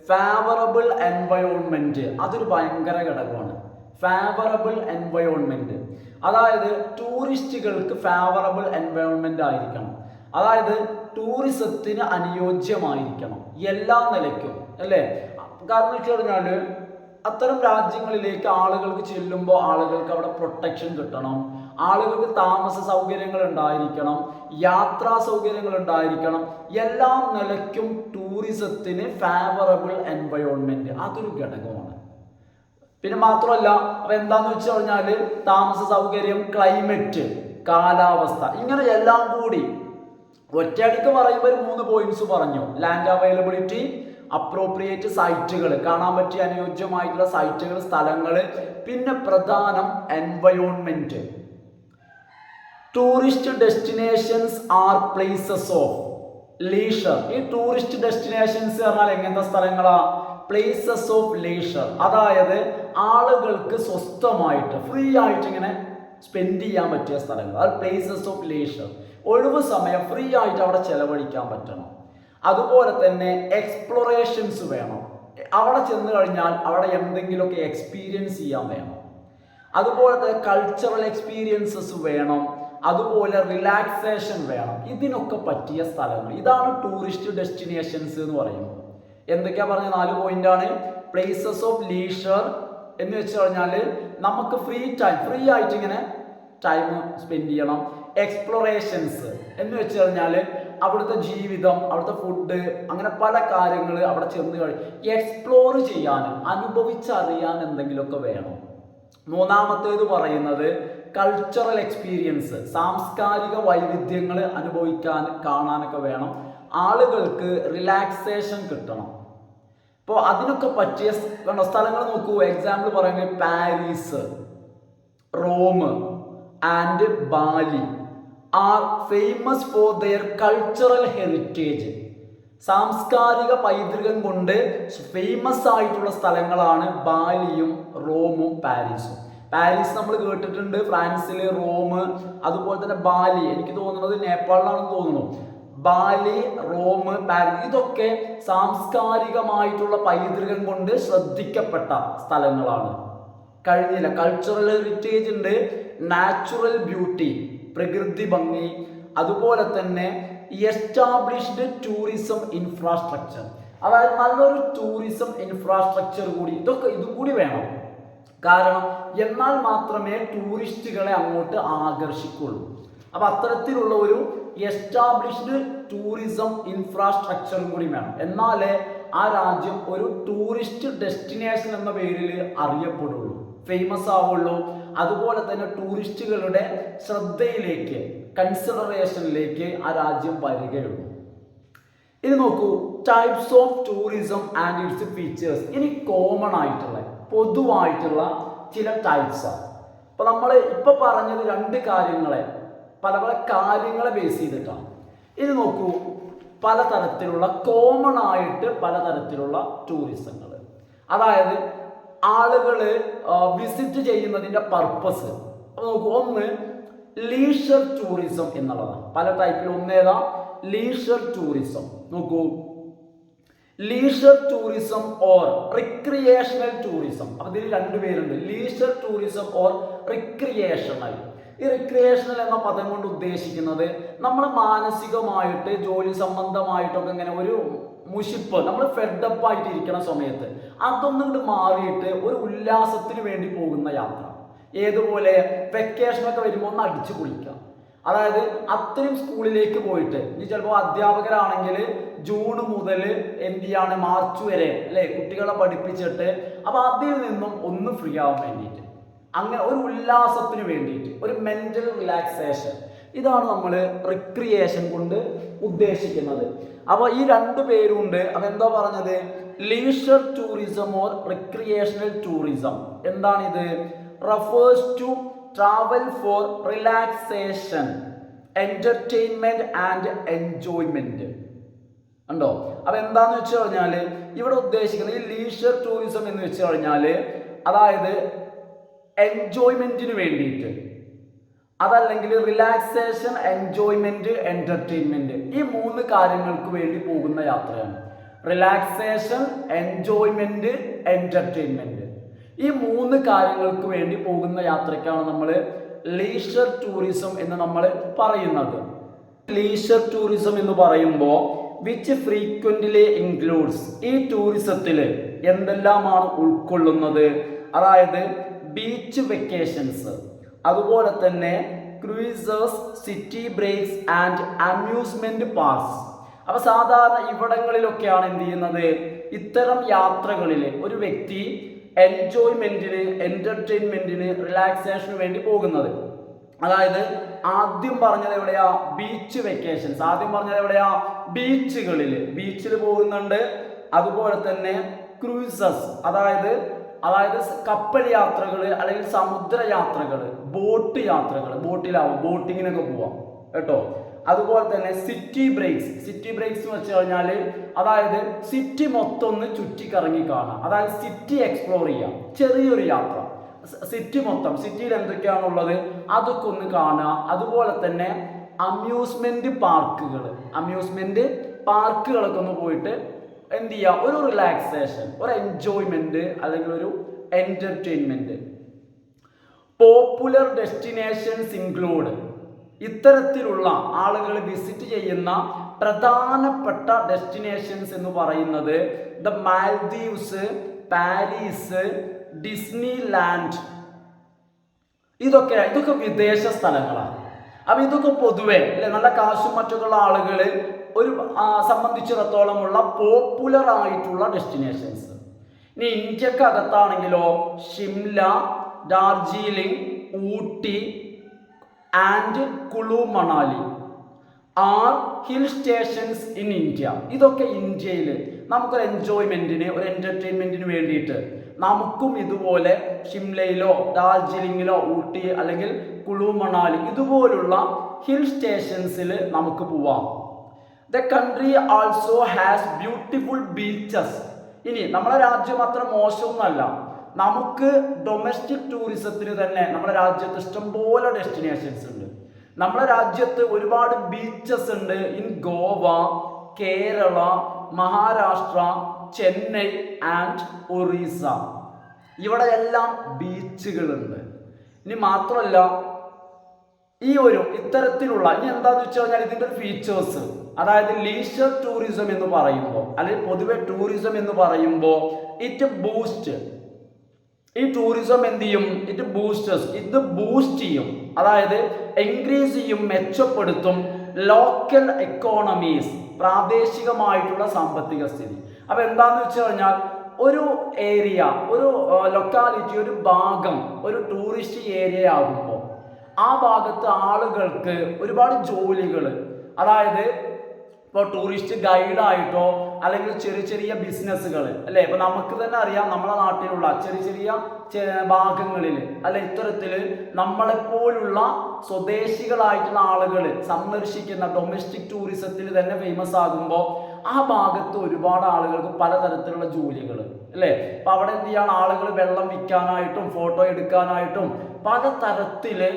ഫേവറബിൾ എൻവയോൺമെന്റ്, അതൊരു ഭയങ്കര ഘടകമാണ്. ഫേവറബിൾ എൻവയോൺമെന്റ്, അതായത് ടൂറിസ്റ്റുകൾക്ക് ഫേവറബിൾ എൻവയോൺമെന്റ് ആയിരിക്കണം. അതായത് ടൂറിസത്തിന് അനുയോജ്യമായിരിക്കണം എല്ലാ നിലയ്ക്കും, അല്ലേ? കാരണം വെച്ച് കഴിഞ്ഞാൽ അത്തരം രാജ്യങ്ങളിലേക്ക് ആളുകൾക്ക് ചെല്ലുമ്പോൾ ആളുകൾക്ക് അവിടെ പ്രൊട്ടക്ഷൻ കിട്ടണം, ആളുകൾക്ക് താമസ സൗകര്യങ്ങൾ ഉണ്ടായിരിക്കണം, യാത്രാ സൗകര്യങ്ങൾ ഉണ്ടായിരിക്കണം. എല്ലാ നിലയ്ക്കും ടൂറിസത്തിന് ഫേവറബിൾ എൻവയോൺമെന്റ് അതൊരു ഘടകമാണ്. പിന്നെ മാത്രമല്ല അപ്പൊ എന്താന്ന് വെച്ച് കഴിഞ്ഞാൽ താമസ സൗകര്യം, ക്ലൈമറ്റ്, കാലാവസ്ഥ, ഇങ്ങനെ എല്ലാം കൂടി ഒറ്റയടിക്ക് പറയുമ്പോൾ 3 പോയിന്റ്സ് പറഞ്ഞു. ലാൻഡ് അവൈലബിലിറ്റി, അപ്രോപ്രിയേറ്റ് സൈറ്റുകൾ, കാണാൻ പറ്റിയ അനുയോജ്യമായിട്ടുള്ള സൈറ്റുകൾ, സ്ഥലങ്ങൾ, പിന്നെ പ്രധാനം environment. Tourist destinations are places of leisure. ഈ ടൂറിസ്റ്റ് ഡെസ്റ്റിനേഷൻസ് പറഞ്ഞാൽ എങ്ങനത്തെ സ്ഥലങ്ങളാ? പ്ലേസസ് ഓഫ് ലീഷർ, അതായത് ആളുകൾക്ക് സ്വസ്ഥമായിട്ട് ഫ്രീ ആയിട്ട് ഇങ്ങനെ സ്പെൻഡ് ചെയ്യാൻ പറ്റിയ സ്ഥലങ്ങൾ, അത് പ്ലേസസ് ഓഫ് ലീഷർ. ഒഴിവ് സമയം ഫ്രീ ആയിട്ട് അവിടെ ചെലവഴിക്കാൻ പറ്റണം. അതുപോലെ തന്നെ എക്സ്പ്ലോറേഷൻസ് വേണം. അവിടെ ചെന്ന് കഴിഞ്ഞാൽ അവിടെ എന്തെങ്കിലുമൊക്കെ എക്സ്പീരിയൻസ് ചെയ്യാൻ വേണം. അതുപോലെ തന്നെ കൾച്ചറൽ എക്സ്പീരിയൻസസ് വേണം. അതുപോലെ റിലാക്സേഷൻ വേണം. ഇതിനൊക്കെ പറ്റിയ സ്ഥലങ്ങൾ, ഇതാണ് ടൂറിസ്റ്റ് ഡെസ്റ്റിനേഷൻസ് എന്ന് പറയുന്നത്. എന്തൊക്കെയാ പറഞ്ഞ 4 പോയിന്റാണ്. പ്ലേസസ് ഓഫ് ലീഷർ എന്ന് വെച്ച് കഴിഞ്ഞാൽ നമുക്ക് ഫ്രീ ആയിട്ട് ഇങ്ങനെ ടൈം സ്പെൻഡ് ചെയ്യണം. എക്സ്പ്ലോറേഷൻസ് എന്ന് വെച്ച് കഴിഞ്ഞാൽ അവിടുത്തെ ജീവിതം, അവിടുത്തെ ഫുഡ്, അങ്ങനെ പല കാര്യങ്ങൾ അവിടെ ചെന്ന് എക്സ്പ്ലോർ ചെയ്യാൻ, അനുഭവിച്ചറിയാൻ എന്തെങ്കിലുമൊക്കെ വേണം. 3-മത്തേത് പറയുന്നത് കൾച്ചറൽ എക്സ്പീരിയൻസ്, സാംസ്കാരിക വൈവിധ്യങ്ങൾ അനുഭവിക്കാൻ, കാണാനൊക്കെ വേണം. ആളുകൾക്ക് റിലാക്സേഷൻ കിട്ടണം. ഇപ്പോൾ അതിനൊക്കെ പറ്റിയ സ്ഥലങ്ങൾ നോക്കൂ. എക്സാമ്പിൾ പറയുന്നത് Paris, Rome and Bali are famous for their cultural heritage. സാംസ്കാരിക പൈതൃകം കൊണ്ട് ഫേമസ് ആയിട്ടുള്ള സ്ഥലങ്ങളാണ് ബാലിയും റോമും പാരീസും. പാരീസ് നമ്മൾ കേട്ടിട്ടുണ്ട്, ഫ്രാൻസിൽ, റോം, അതുപോലെ തന്നെ ബാലി, എനിക്ക് തോന്നുന്നത് നേപ്പാളിലാണെന്ന് തോന്നുന്നു. ബാലി, റോം, പാരീസ്, ഇതൊക്കെ സാംസ്കാരികമായിട്ടുള്ള പൈതൃകം കൊണ്ട് ശ്രദ്ധിക്കപ്പെട്ട സ്ഥലങ്ങളാണ്. കഴിഞ്ഞില്ല, കൾച്ചറൽ ഹെറിറ്റേജ് ഉണ്ട്, നാച്ചുറൽ ബ്യൂട്ടി, പ്രകൃതി ഭംഗി, അതുപോലെ തന്നെ എസ്റ്റാബ്ലിഷ്ഡ് ടൂറിസം ഇൻഫ്രാസ്ട്രക്ചർ, അതായത് നല്ലൊരു ടൂറിസം ഇൻഫ്രാസ്ട്രക്ചർ കൂടി, ഇതും കൂടി വേണം. കാരണം എന്നാൽ മാത്രമേ ടൂറിസ്റ്റുകളെ അങ്ങോട്ട് ആകർഷിക്കുള്ളൂ. അപ്പൊ അത്തരത്തിലുള്ള ഒരു എസ്റ്റാബ്ലിഷ്ഡ് ടൂറിസം ഇൻഫ്രാസ്ട്രക്ചർ കൂടി വേണം. എന്നാലേ ആ രാജ്യം ഒരു ടൂറിസ്റ്റ് ഡെസ്റ്റിനേഷൻ എന്ന പേരിൽ അറിയപ്പെടുള്ളൂ, ഫേമസ് ആവുള്ളൂ. അതുപോലെ തന്നെ ടൂറിസ്റ്റുകളുടെ ശ്രദ്ധയിലേക്ക്, കൺസിഡറേഷനിലേക്ക് ആ രാജ്യം വരികയുള്ളൂ. ഇനി നോക്കൂ, types of tourism and it's features. ഇനി കോമൺ ആയിട്ടുള്ള, പൊതുവായിട്ടുള്ള ചില ടൈപ്സാണ്. ഇപ്പൊ നമ്മൾ ഇപ്പൊ പറഞ്ഞത് 2 കാര്യങ്ങളെ, പല കാര്യങ്ങളെ ബേസ് ചെയ്തിട്ടാണ്. ഇത് നോക്കൂ, പലതരത്തിലുള്ള കോമൺ ആയിട്ട് പലതരത്തിലുള്ള ടൂറിസങ്ങൾ, അതായത് ആളുകൾ വിസിറ്റ് ചെയ്യുന്നതിൻ്റെ പർപ്പസ്. അപ്പോൾ നോക്കൂ, ഒന്ന് ലീഷർ ടൂറിസം എന്നുള്ളതാണ്. പല ടൈപ്പിൽ ഒന്നേതാ? Leisure tourism. നോക്കൂ, leisure tourism or recreational tourism. അപ്പൊ ഇതിൽ 2 പേരുണ്ട്, ലീഷർ ടൂറിസം ഓർ റിക്രിയേഷണൽ. ഈ റിക്രിയേഷണൽ എന്ന പദം കൊണ്ട് ഉദ്ദേശിക്കുന്നത് നമ്മൾ മാനസികമായിട്ട്, ജോലി സംബന്ധമായിട്ടൊക്കെ ഇങ്ങനെ ഒരു മുഷിപ്പ്, നമ്മൾ ഫെഡപ്പ് ആയിട്ട് ഇരിക്കുന്ന സമയത്ത് അതൊന്നും കൂടി മാറിയിട്ട് ഒരു ഉല്ലാസത്തിന് വേണ്ടി പോകുന്ന യാത്ര. ഏതുപോലെ വെക്കേഷനൊക്കെ വരുമ്പോൾ ഒന്ന് അടിച്ചു പൊളിക്കുക. അതായത് അത്രയും സ്കൂളിലേക്ക് പോയിട്ട് ഇനി ചിലപ്പോൾ അധ്യാപകരാണെങ്കിൽ ജൂൺ മുതൽ എന്ത് ചെയ്യാണ് മാർച്ച് വരെ അല്ലെ കുട്ടികളെ പഠിപ്പിച്ചിട്ട് അപ്പൊ അതിൽ നിന്നും ഒന്ന് ഫ്രീ ആവാൻ വേണ്ടിയിട്ട്, അങ്ങനെ ഒരു ഉല്ലാസത്തിന് വേണ്ടിയിട്ട്, ഒരു മെന്റൽ റിലാക്സേഷൻ, ഇതാണ് നമ്മൾ റിക്രിയേഷൻ കൊണ്ട് ഉദ്ദേശിക്കുന്നത്. അപ്പോൾ ഈ രണ്ട് പേരുണ്ട്. അതെന്താ പറഞ്ഞത്? Leisure tourism or recreational tourism. എന്താണിത്? Refers to travel for relaxation, entertainment and enjoyment. ഉണ്ടോ? അപ്പൊ എന്താന്ന് വെച്ച് കഴിഞ്ഞാല് ഇവിടെ ഉദ്ദേശിക്കുന്നത് ഈ ലീഷർ ടൂറിസം എന്ന് വെച്ച് കഴിഞ്ഞാല് അതായത് എൻജോയ്മെന്റിന് വേണ്ടിയിട്ട്, അതല്ലെങ്കിൽ റിലാക്സേഷൻ, എൻജോയ്മെന്റ്, എന്റർടൈൻമെന്റ്, ഈ മൂന്ന് കാര്യങ്ങൾക്ക് വേണ്ടി പോകുന്ന യാത്രയാണ്. റിലാക്സേഷൻ, എൻജോയ്മെന്റ്, എന്റർടൈൻമെന്റ്, ഈ മൂന്ന് കാര്യങ്ങൾക്ക് വേണ്ടി പോകുന്ന യാത്രയ്ക്കാണ് നമ്മൾ ലീഷർ ടൂറിസം എന്ന് നമ്മൾ പറയുന്നത്. ലീഷർ ടൂറിസം എന്ന് പറയുമ്പോൾ വിച്ച് ഫ്രീക്വന്റ്ലി ഇൻക്ലൂഡ്സ്, ഈ ടൂറിസത്തിൽ എന്തെല്ലാമാണ് ഉൾക്കൊള്ളുന്നത്? അതായത് ബീച്ച് വെക്കേഷൻസ്, അതുപോലെ തന്നെ cruisers, city breaks and amusement parks. അപ്പൊ സാധാരണ ഇവിടങ്ങളിലൊക്കെയാണ് എന്ത് ചെയ്യുന്നത്? ഇത്തരം യാത്രകളിൽ ഒരു വ്യക്തി എൻജോയ്മെന്റിന്, എന്റർടൈൻമെന്റിന്, റിലാക്സേഷന് വേണ്ടി പോകുന്നത്. അതായത് ആദ്യം പറഞ്ഞത് എവിടെയാ? Beach vacations. ആദ്യം പറഞ്ഞത് എവിടെയാ? ബീച്ചിൽ പോകുന്നുണ്ട്. അതുപോലെ തന്നെ ക്രൂയിസസ്, അതായത് കപ്പൽ യാത്രകൾ അല്ലെങ്കിൽ സമുദ്ര യാത്രകൾ, ബോട്ട് യാത്രകൾ, ബോട്ടിങ്ങിനൊക്കെ പോവാം കേട്ടോ. അതുപോലെ തന്നെ സിറ്റി ബ്രേക്സ് എന്ന് വെച്ച് കഴിഞ്ഞാൽ അതായത് സിറ്റി മൊത്തം ഒന്ന് ചുറ്റിക്കറങ്ങി കാണാം, അതായത് സിറ്റി എക്സ്പ്ലോർ ചെയ്യാം, ചെറിയൊരു യാത്ര, സിറ്റി മൊത്തം, സിറ്റിയിൽ എന്തൊക്കെയാണുള്ളത് അതൊക്കെ ഒന്ന് കാണുക. അതുപോലെ തന്നെ അമ്യൂസ്മെന്റ് പാർക്കുകളൊക്കെ ഒന്ന് പോയിട്ട് എന്ത് ചെയ്യുക? ഒരു റിലാക്സേഷൻ, ഒരു എൻജോയ്മെന്റ് അല്ലെങ്കിൽ ഒരു എന്റർടൈൻമെന്റ്. പോപ്പുലർ ഡെസ്റ്റിനേഷൻസ് ഇൻക്ലൂഡ്, ഇത്തരത്തിലുള്ള ആളുകൾ വിസിറ്റ് ചെയ്യുന്ന പ്രധാനപ്പെട്ട ഡെസ്റ്റിനേഷൻസ് എന്ന് പറയുന്നത് the Maldives, Paris, Disney land, ഇതൊക്കെ വിദേശ സ്ഥലങ്ങളാണ്. അപ്പൊ ഇതൊക്കെ പൊതുവെ അല്ലെ നല്ല കാശും മറ്റൊക്കെയുള്ള ആളുകൾ ഒരു സംബന്ധിച്ചിടത്തോളമുള്ള പോപ്പുലർ ആയിട്ടുള്ള ഡെസ്റ്റിനേഷൻസ്. ഇനി ഇന്ത്യക്കകത്താണെങ്കിലോ Shimla, Darjeeling, Ooty and Kullu Manali are hill stations in India. ഇതൊക്കെ ഇന്ത്യയിൽ നമുക്കൊരു എൻജോയ്മെന്റിന്, ഒരു എന്റർടൈൻമെന്റിന് വേണ്ടിയിട്ട് നമുക്കും ഇതുപോലെ ഷിംലയിലോ ഡാർജിലിംഗിലോ ഊട്ടി അല്ലെങ്കിൽ കുളു മണാലി ഇതുപോലുള്ള ഹിൽ സ്റ്റേഷൻസിൽ നമുക്ക് പോവാം. The country also has beautiful beaches. ഇനി നമ്മുടെ രാജ്യം അത്ര മോശമൊന്നുമല്ല, നമുക്ക് ഡൊമസ്റ്റിക് ടൂറിസത്തിന് തന്നെ നമ്മുടെ രാജ്യത്ത് ഇഷ്ടംപോലെ ഡെസ്റ്റിനേഷൻസ് ഉണ്ട്. നമ്മുടെ രാജ്യത്ത് ഒരുപാട് ബീച്ചസ് ഉണ്ട്. ഇൻ ഗോവ, കേരള, മഹാരാഷ്ട്ര, ചെന്നൈ ആൻഡ് ഒറീസ, ഇവിടെ എല്ലാം ബീച്ചുകളുണ്ട്. ഇനി മാത്രമല്ല ഈ ഒരു ഇത്തരത്തിലുള്ള ഇനി എന്താന്ന് വെച്ച് കഴിഞ്ഞാൽ ഇതിൻ്റെ ഒരു ഫീച്ചേഴ്സ്, അതായത് ലീഷർ ടൂറിസം എന്ന് പറയുമ്പോൾ അല്ലെങ്കിൽ പൊതുവെ ടൂറിസം എന്ന് പറയുമ്പോൾ ഇറ്റ് ബൂസ്റ്റ്, ഈ ടൂറിസം എന്ത് ചെയ്യും? ഇത് ബൂസ്റ്റ് ചെയ്യും, അതായത് എൻക്രീസ് ചെയ്യും, മെച്ചപ്പെടുത്തും ലോക്കൽ എക്കോണമീസ്, പ്രാദേശികമായിട്ടുള്ള സാമ്പത്തിക സ്ഥിതി. അപ്പൊ എന്താന്ന് വെച്ച് കഴിഞ്ഞാൽ ഒരു ഏരിയ, ഒരു ലൊക്കാലിറ്റി, ഒരു ഭാഗം ഒരു ടൂറിസ്റ്റ് ഏരിയ ആകുമ്പോൾ ആ ഭാഗത്ത് ആളുകൾക്ക് ഒരുപാട് ജോലികൾ, അതായത് ഇപ്പോൾ ടൂറിസ്റ്റ് ഗൈഡായിട്ടോ അല്ലെങ്കിൽ ചെറിയ ചെറിയ ബിസിനസ്സുകൾ അല്ലെ, ഇപ്പൊ നമുക്ക് തന്നെ അറിയാം നമ്മളെ നാട്ടിലുള്ള ചെറിയ ഭാഗങ്ങളിൽ അല്ലെ ഇത്തരത്തിൽ നമ്മളെപ്പോലുള്ള സ്വദേശികളായിട്ടുള്ള ആളുകൾ സന്ദർശിക്കുന്ന ഡൊമസ്റ്റിക് ടൂറിസത്തിൽ തന്നെ ഫേമസ് ആകുമ്പോൾ ആ ഭാഗത്ത് ഒരുപാട് ആളുകൾക്ക് പലതരത്തിലുള്ള ജോലികൾ അല്ലേ. അപ്പൊ അവിടെ എന്ത് ചെയ്യാണ്? ആളുകൾ വെള്ളം വിൽക്കാനായിട്ടും ഫോട്ടോ എടുക്കാനായിട്ടും പലതരത്തില്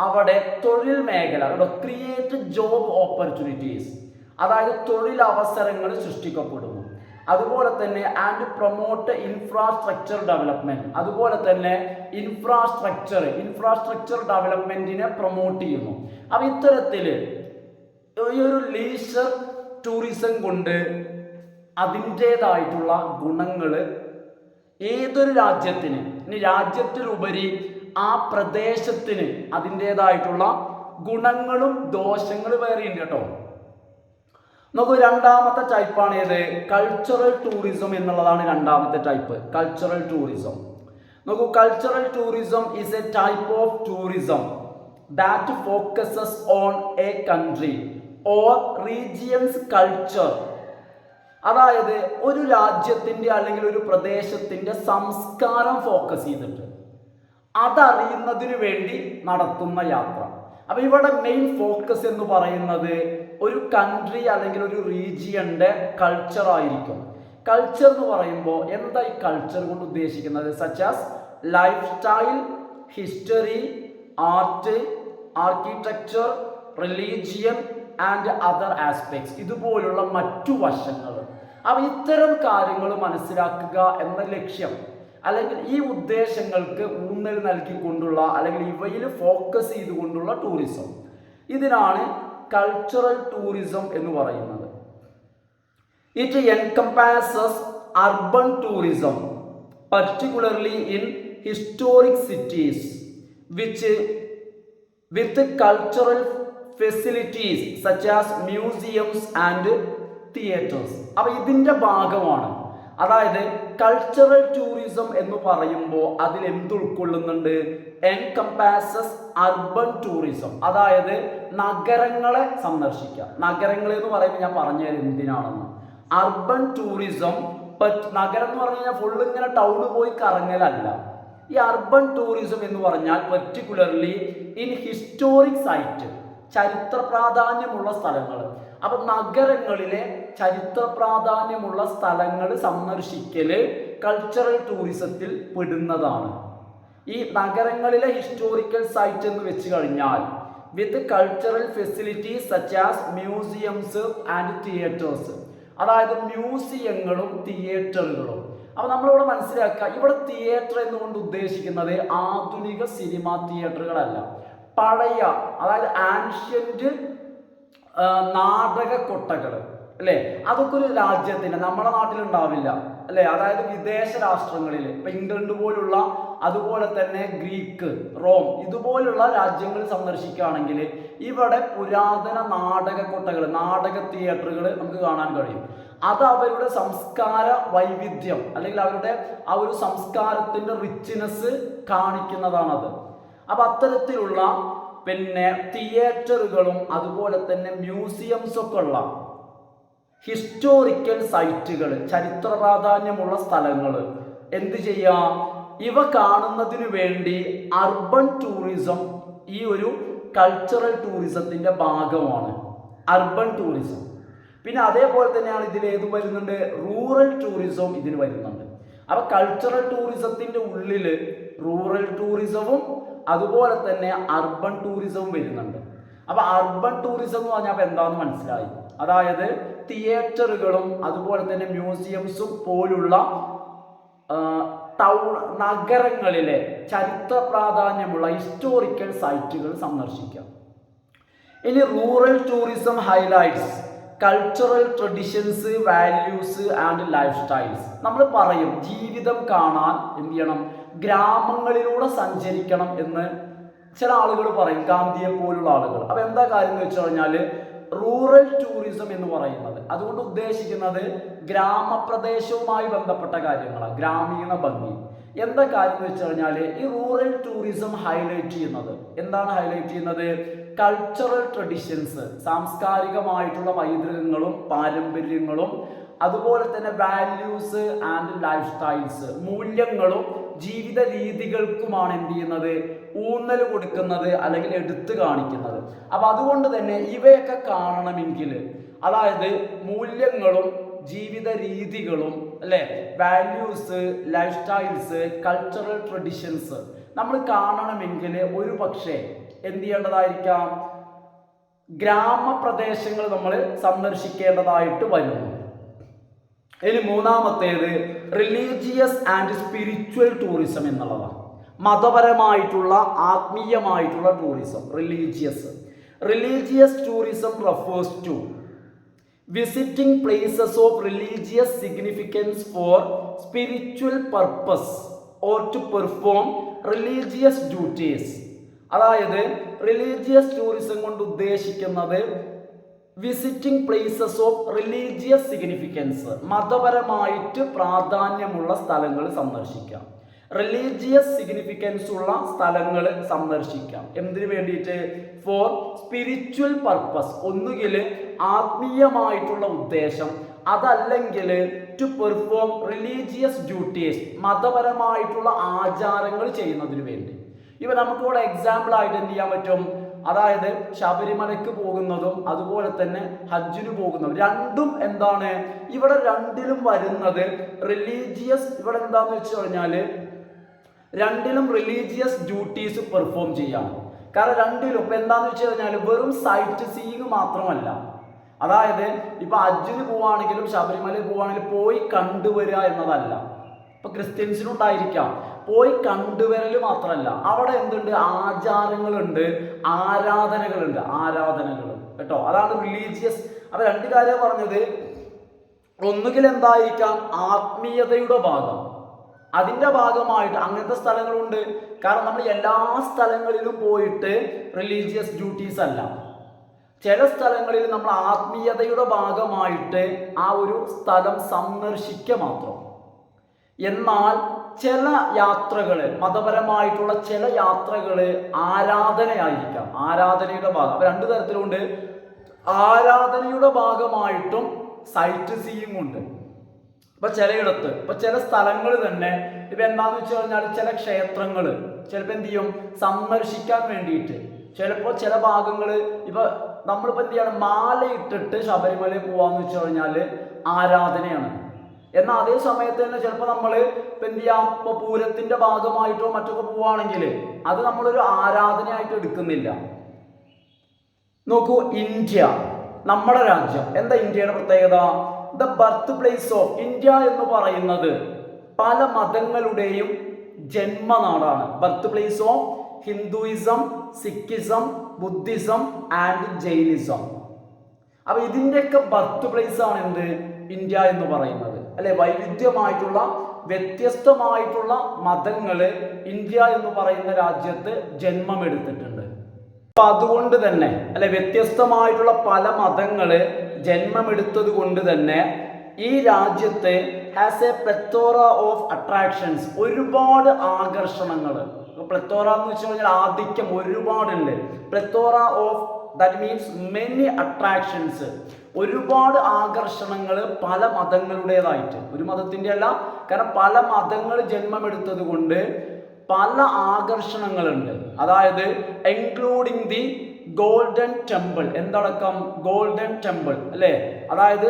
അവിടെ തൊഴിൽ മേഖല, ക്രിയേറ്റ് ജോബ് ഓപ്പർച്യൂണിറ്റീസ്, അതായത് തൊഴിലവസരങ്ങൾ സൃഷ്ടിക്കപ്പെടുന്നു. അതുപോലെ തന്നെ ആൻഡ് പ്രൊമോട്ട് ഇൻഫ്രാസ്ട്രക്ചർ ഡെവലപ്മെന്റ്, അതുപോലെ തന്നെ ഇൻഫ്രാസ്ട്രക്ചർ ഡെവലപ്മെന്റിനെ പ്രൊമോട്ട് ചെയ്യുന്നു. അപ്പൊ ഇത്തരത്തില് ഈ ഒരു ലീഷർ ടൂറിസം കൊണ്ട് അതിൻ്റേതായിട്ടുള്ള ഗുണങ്ങൾ ഏതൊരു രാജ്യത്തിന്, ഇനി രാജ്യത്തിലുപരി ആ പ്രദേശത്തിന് അതിൻ്റേതായിട്ടുള്ള ഗുണങ്ങളും ദോഷങ്ങളും വേറെയുണ്ട് കേട്ടോ. നമുക്ക് രണ്ടാമത്തെ ടൈപ്പാണ് ഏത്? കൾച്ചറൽ ടൂറിസം എന്നുള്ളതാണ് രണ്ടാമത്തെ ടൈപ്പ്. കൾച്ചറൽ ടൂറിസം നോക്കൂ. Cultural tourism is A type of tourism that focuses on A country or regions culture. അതായത് ഒരു രാജ്യത്തിൻ്റെ അല്ലെങ്കിൽ ഒരു പ്രദേശത്തിൻ്റെ സംസ്കാരം ഫോക്കസ് ചെയ്തിട്ട് അതറിയുന്നതിന് വേണ്ടി നടത്തുന്ന യാത്ര. അപ്പൊ ഇവിടെ മെയിൻ ഫോക്കസ് എന്ന് പറയുന്നത് ഒരു കൺട്രി അല്ലെങ്കിൽ ഒരു റീജിയന്റെ കൾച്ചർ ആയിരിക്കും. കൾച്ചർ എന്ന് പറയുമ്പോൾ എന്താ ഈ കൾച്ചർ കൊണ്ട് ഉദ്ദേശിക്കുന്നത്? Such as life style, history, art, architecture, religion and other aspects, ഇതുപോലുള്ള മറ്റു വശങ്ങൾ. അപ്പം ഇത്തരം കാര്യങ്ങൾ മനസ്സിലാക്കുക എന്ന ലക്ഷ്യം അല്ലെങ്കിൽ ഈ ഉദ്ദേശങ്ങൾക്ക് ഊന്നൽ നൽകിക്കൊണ്ടുള്ള അല്ലെങ്കിൽ ഇവയിൽ ഫോക്കസ് ചെയ്തുകൊണ്ടുള്ള ടൂറിസം, ഇതിനാണ് കൾച്ചറൽ ടൂറിസം എന്ന് പറയുന്നത്. It encompasses urban tourism particularly in historic cities with cultural facilities such as museums and theaters. അപ്പോൾ ഇതിൻ്റെ ഭാഗമാണ്. അതായത് കൾച്ചറൽ ടൂറിസം എന്ന് പറയുമ്പോൾ അതിൽ എന്ത് ഉൾക്കൊള്ളുന്നുണ്ട്? എൻകംപാസസ് അർബൻ ടൂറിസം, അതായത് നഗരങ്ങളെ സന്ദർശിക്കുക. നഗരങ്ങൾ എന്ന് പറയുമ്പോൾ ഞാൻ പറഞ്ഞുതരാം എന്തിനാണെന്ന്. അർബൻ ടൂറിസം, നഗരം എന്ന് പറഞ്ഞു കഴിഞ്ഞാൽ ഫുള്ള് ഇങ്ങനെ ടൗണ് പോയി കറങ്ങലല്ല. ഈ അർബൻ ടൂറിസം എന്ന് പറഞ്ഞാൽ പെർട്ടിക്കുലർലി ഇൻ ഹിസ്റ്റോറിക് സൈറ്റ്, ചരിത്ര പ്രാധാന്യമുള്ള സ്ഥലങ്ങൾ. അപ്പൊ നഗരങ്ങളിലെ ചരിത്ര പ്രാധാന്യമുള്ള സ്ഥലങ്ങൾ സന്ദർശിക്കല് കൾച്ചറൽ ടൂറിസത്തിൽ പെടുന്നതാണ്. ഈ നഗരങ്ങളിലെ ഹിസ്റ്റോറിക്കൽ സൈറ്റ് എന്ന് വെച്ച് കഴിഞ്ഞാൽ with cultural facilities such as museums and theatres, അതായത് മ്യൂസിയങ്ങളും തിയേറ്ററുകളും. അപ്പൊ നമ്മളിവിടെ മനസ്സിലാക്കുക, ഇവിടെ തിയേറ്റർ എന്നുകൊണ്ട് ഉദ്ദേശിക്കുന്നത് ആധുനിക സിനിമാ തിയേറ്ററുകളല്ല, പഴയ അതായത് ആൻഷ്യന്റ് നാടക കൊട്ടകൾ അല്ലേ. അതൊക്കെ ഒരു രാജ്യത്തിന്, നമ്മുടെ നാട്ടിലുണ്ടാവില്ല അല്ലേ. അതായത് വിദേശ രാഷ്ട്രങ്ങളിൽ, ഇപ്പൊ ഇംഗ്ലണ്ട് പോലുള്ള, അതുപോലെ തന്നെ ഗ്രീക്ക്, റോം, ഇതുപോലുള്ള രാജ്യങ്ങൾ സന്ദർശിക്കുകയാണെങ്കിൽ ഇവിടെ പുരാതന നാടക കൊട്ടകൾ, നാടക തിയേറ്ററുകൾ നമുക്ക് കാണാൻ കഴിയും. അത് അവരുടെ സംസ്കാര വൈവിധ്യം അല്ലെങ്കിൽ അവരുടെ ആ ഒരു സംസ്കാരത്തിന്റെ റിച്ച്നെസ് കാണിക്കുന്നതാണത്. അപ്പൊ അത്തരത്തിലുള്ള തിയേറ്ററുകളും അതുപോലെ തന്നെ മ്യൂസിയംസും ഒക്കെ ഉള്ള ഹിസ്റ്റോറിക്കൽ സൈറ്റുകൾ, ചരിത്ര പ്രാധാന്യമുള്ള സ്ഥലങ്ങൾ എന്ത് ചെയ്യാം? ഇവ കാണുന്നതിന് വേണ്ടി അർബൻ ടൂറിസം ഈ ഒരു കൾച്ചറൽ ടൂറിസത്തിന്റെ ഭാഗമാണ് അർബൻ ടൂറിസം. പിന്നെ അതേപോലെ തന്നെയാണ് ഇതിൽ ഏത് വരുന്നുണ്ട്? റൂറൽ ടൂറിസം ഇതിന് വരുന്നുണ്ട്. അപ്പൊ കൾച്ചറൽ ടൂറിസത്തിന്റെ ഉള്ളിൽ റൂറൽ ടൂറിസവും അതുപോലെ തന്നെ അർബൻ ടൂറിസവും വരുന്നുണ്ട്. അപ്പൊ അർബൻ ടൂറിസം എന്ന് പറഞ്ഞാൽ എന്താണെന്ന് മനസ്സിലായി. അതായത് തിയേറ്ററുകളും അതുപോലെ തന്നെ മ്യൂസിയംസും പോലുള്ള നഗരങ്ങളിലെ ചരിത്ര പ്രാധാന്യമുള്ള ഹിസ്റ്റോറിക്കൽ സൈറ്റുകൾ സന്ദർശിക്കാം. ഇനി rural tourism highlights cultural traditions, values and life styles. നമ്മൾ പറയും ജീവിതം കാണാൻ എന്ത് ചെയ്യണം? ഗ്രാമങ്ങളിലൂടെ സഞ്ചരിക്കണം എന്ന് ചില ആളുകൾ പറയും, ഗാന്ധിയെ പോലുള്ള ആളുകൾ. അപ്പൊ എന്താ കാര്യം എന്ന് വെച്ച് കഴിഞ്ഞാല് റൂറൽ ടൂറിസം എന്ന് പറയുന്നത് അതുകൊണ്ട് ഉദ്ദേശിക്കുന്നത് ഗ്രാമപ്രദേശവുമായി ബന്ധപ്പെട്ട കാര്യങ്ങളാണ്, ഗ്രാമീണ ഭംഗി. എന്താ കാര്യം എന്ന് വെച്ച് കഴിഞ്ഞാല് ഈ റൂറൽ ടൂറിസം ഹൈലൈറ്റ് ചെയ്യുന്നത് എന്താണ്? ഹൈലൈറ്റ് ചെയ്യുന്നത് കൾച്ചറൽ ട്രഡീഷൻസ്, സാംസ്കാരികമായിട്ടുള്ള പൈതൃകങ്ങളും പാരമ്പര്യങ്ങളും അതുപോലെ തന്നെ വാല്യൂസ് ആൻഡ് ലൈഫ് സ്റ്റൈൽസ്, മൂല്യങ്ങളും ജീവിത രീതികൾക്കുമാണ് എന്ത് ചെയ്യുന്നത്? ഊന്നൽ കൊടുക്കുന്നത് അല്ലെങ്കിൽ എടുത്തു കാണിക്കുന്നത്. അപ്പൊ അതുകൊണ്ട് തന്നെ ഇവയൊക്കെ കാണണമെങ്കിൽ, അതായത് മൂല്യങ്ങളും ജീവിത രീതികളും അല്ലെ, values, life styles, cultural traditions നമ്മൾ കാണണമെങ്കിൽ ഒരു പക്ഷേ എന്ത് ചെയ്യേണ്ടതായിരിക്കാം? ഗ്രാമപ്രദേശങ്ങൾ നമ്മൾ സന്ദർശിക്കേണ്ടതായിട്ട് വരുന്നു. ഇനി മൂന്നാമത്തേത് റിലീജിയസ് ആൻഡ് സ്പിരിച്വൽ ടൂറിസം എന്നുള്ളതാണ്. മതപരമായിട്ടുള്ള ആത്മീയമായിട്ടുള്ള tourism. Religious tourism refers to visiting places of religious significance for spiritual purpose or to perform religious duties. അതായത് റിലീജിയസ് ടൂറിസം കൊണ്ട് ഉദ്ദേശിക്കുന്നത് visiting places of religious significance, മതപരമായിട്ട് പ്രാധാന്യമുള്ള സ്ഥലങ്ങൾ സന്ദർശിക്കാം. റിലീജിയസ് സിഗ്നിഫിക്കൻസ് ഉള്ള സ്ഥലങ്ങൾ സന്ദർശിക്കാം. എന്തിനു വേണ്ടിയിട്ട്? ഫോർ സ്പിരിച്വൽ പർപ്പസ്, ഒന്നുകിൽ ആത്മീയമായിട്ടുള്ള ഉദ്ദേശം, അതല്ലെങ്കിൽ ടു പെർഫോം റിലീജിയസ് ഡ്യൂട്ടീസ്, മതപരമായിട്ടുള്ള ആചാരങ്ങൾ ചെയ്യുന്നതിന് വേണ്ടി. ഇവ നമുക്കിവിടെ എക്സാമ്പിൾ ആയിട്ട് എന്ത് ചെയ്യാൻ പറ്റും? അതായത് ശബരിമലയ്ക്ക് പോകുന്നതും അതുപോലെ തന്നെ ഹജ്ജിന് പോകുന്നതും രണ്ടും എന്താണ്? ഇവിടെ രണ്ടിലും വരുന്നത് റിലീജിയസ്, ഇവിടെ എന്താന്ന് വെച്ച് കഴിഞ്ഞാൽ രണ്ടിലും റിലീജിയസ് ഡ്യൂട്ടീസ് പെർഫോം ചെയ്യാം. കാരണം രണ്ടിലും ഇപ്പൊ എന്താന്ന് വെച്ച് കഴിഞ്ഞാൽ വെറും സൈറ്റ് സീയിങ് മാത്രമല്ല. അതായത് ഇപ്പൊ ഹജ്ജിന് പോവാണെങ്കിലും ശബരിമലയിൽ പോവാണെങ്കിലും പോയി കണ്ടുവരിക എന്നതല്ല. ഇപ്പൊ ക്രിസ്ത്യൻസിനുണ്ടായിരിക്കാം പോയി കണ്ടുവരൽ മാത്രമല്ല, അവിടെ എന്തുണ്ട്? ആചാരങ്ങളുണ്ട്, ആരാധനകളുണ്ട്, കേട്ടോ. അതാണ് റിലീജിയസ്. അപ്പൊ രണ്ട് കാര്യം പറഞ്ഞത്. ഒന്നുകിൽ എന്തായിരിക്കാം? ആത്മീയതയുടെ ഭാഗം, അതിന്റെ ഭാഗമായിട്ട് അങ്ങനത്തെ സ്ഥലങ്ങളുണ്ട്. കാരണം നമ്മൾ എല്ലാ സ്ഥലങ്ങളിലും പോയിട്ട് റിലീജിയസ് ഡ്യൂട്ടീസ് അല്ല, ചില സ്ഥലങ്ങളിൽ നമ്മൾ ആത്മീയതയുടെ ഭാഗമായിട്ട് ആ ഒരു സ്ഥലം സന്ദർശിക്കുക മാത്രം. എന്നാൽ ചില യാത്രകൾ, മതപരമായിട്ടുള്ള ചില യാത്രകൾ ആരാധനയായിരിക്കാം, ആരാധനയുടെ ഭാഗം. അപ്പൊ രണ്ടു തരത്തിലുണ്ട്. ആരാധനയുടെ ഭാഗമായിട്ടും സൈറ്റ് സീയിങ് ഉണ്ട്. ഇപ്പൊ ചിലയിടത്ത്, ഇപ്പൊ ചില സ്ഥലങ്ങൾ തന്നെ ഇപ്പൊ എന്താന്ന് വെച്ച് കഴിഞ്ഞാൽ ചില ക്ഷേത്രങ്ങൾ ചിലപ്പോൾ എന്ത് ചെയ്യും? സന്ദർശിക്കാൻ വേണ്ടിയിട്ട് ചിലപ്പോൾ ചില ഭാഗങ്ങൾ ഇപ്പൊ നമ്മളിപ്പോ എന്ത് ചെയ്യണം? മാല ഇട്ടിട്ട് ശബരിമലയിൽ പോവാന്ന് വെച്ച് കഴിഞ്ഞാല് ആരാധനയാണ്. എന്നാൽ അതേ സമയത്ത് തന്നെ ചിലപ്പോൾ നമ്മൾ ഇപ്പൊ എന്ത് ചെയ്യാം? ഇപ്പൊ പൂരത്തിന്റെ ഭാഗമായിട്ടോ മറ്റൊക്കെ പോവാണെങ്കിൽ അത് നമ്മളൊരു ആരാധനയായിട്ട് എടുക്കുന്നില്ല. നോക്കൂ, ഇന്ത്യ നമ്മുടെ രാജ്യം. എന്താ ഇന്ത്യയുടെ പ്രത്യേകത? The birth place of India എന്ന് പറയുന്നത് പല മതങ്ങളുടെയും ജന്മനാടാണ്. Birth place of Hinduism, Sikhism, Buddhism and Jainism. അപ്പൊ ഇതിൻ്റെയൊക്കെ ബർത്ത് പ്ലേസ് ആണ് എന്ത്? ഇന്ത്യ എന്ന് പറയുന്നത്, അല്ലെ? വൈവിധ്യമായിട്ടുള്ള വ്യത്യസ്തമായിട്ടുള്ള മതങ്ങള് ഇന്ത്യ എന്ന് പറയുന്ന രാജ്യത്ത് ജന്മമെടുത്തിട്ടുണ്ട്. അപ്പൊ അതുകൊണ്ട് തന്നെ, അല്ലെ, വ്യത്യസ്തമായിട്ടുള്ള പല മതങ്ങള് ജന്മമെടുത്തത് കൊണ്ട് തന്നെ ഈ രാജ്യത്തെ has a plethora of attractions, ഒരുപാട് ആകർഷണങ്ങൾ. പ്ലെത്തോറ എന്ന് വെച്ച് കഴിഞ്ഞാൽ ആധിക്യം, ഒരുപാടുണ്ട്. Plethora of that means many attractions, ഒരുപാട് ആകർഷണങ്ങൾ പല മതങ്ങളുടേതായിട്ട്. ഒരു മതത്തിന്റെ അല്ല, കാരണം പല മതങ്ങൾ ജന്മമെടുത്തത് കൊണ്ട് പല ആകർഷണങ്ങളുണ്ട്. അതായത് ഇൻക്ലൂഡിങ് ദി ഗോൾഡൻ ടെമ്പിൾ, എന്തടക്കം? ഗോൾഡൻ ടെമ്പിൾ, അല്ലേ? അതായത്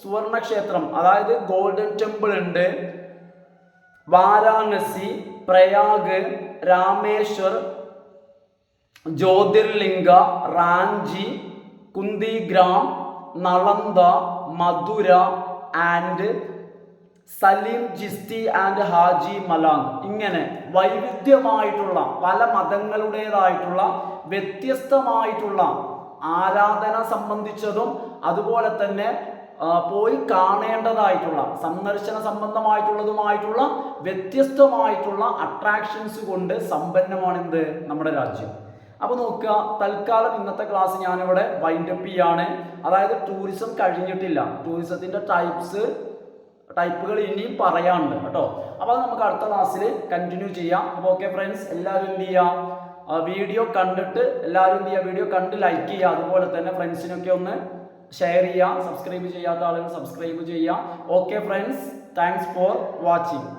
സുവർണക്ഷേത്രം, അതായത് ഗോൾഡൻ ടെമ്പിൾ ഉണ്ട്. Varanasi, Prayag, Rameshwar, Jyotirlinga, Ranchi, Kuntigram, Nalanda, Mathura and Salim Chishti and Haji Malang. ഇങ്ങനെ വൈവിധ്യമായിട്ടുള്ള പല മതങ്ങളുടേതായിട്ടുള്ള വ്യത്യസ്തമായിട്ടുള്ള ആരാധന സംബന്ധിച്ചതും അതുപോലെ തന്നെ പോയി കാണേണ്ടതായിട്ടുള്ള സന്ദർശന സംബന്ധമായിട്ടുള്ളതുമായിട്ടുള്ള വ്യത്യസ്തമായിട്ടുള്ള അട്രാക്ഷൻസ് കൊണ്ട് സമ്പന്നമാണ് എന്ത്? നമ്മുടെ രാജ്യം. അപ്പൊ നോക്കുക, തൽക്കാലം ഇന്നത്തെ ക്ലാസ് ഞാനിവിടെ വൈൻഡപ്പ് ചെയ്യാണ്. അതായത് ടൂറിസം കഴിഞ്ഞിട്ടില്ല, ടൂറിസത്തിന്റെ ടൈപ്പുകൾ ഇനിയും പറയാനുണ്ട് കേട്ടോ. അപ്പോൾ അത് നമുക്ക് അടുത്ത ക്ലാസ്സിൽ കണ്ടിന്യൂ ചെയ്യാം. അപ്പോൾ ഓക്കെ ഫ്രണ്ട്സ്, എല്ലാവരും എന്ത് ചെയ്യുക? വീഡിയോ കണ്ടിട്ട് എല്ലാവരും എന്ത് ചെയ്യുക? വീഡിയോ കണ്ട് ലൈക്ക് ചെയ്യുക. അതുപോലെ തന്നെ ഫ്രണ്ട്സിനൊക്കെ ഒന്ന് ഷെയർ ചെയ്യുക. സബ്സ്ക്രൈബ് ചെയ്യാത്ത ആളുകൾ സബ്സ്ക്രൈബ് ചെയ്യുക. Okay friends, thanks for watching.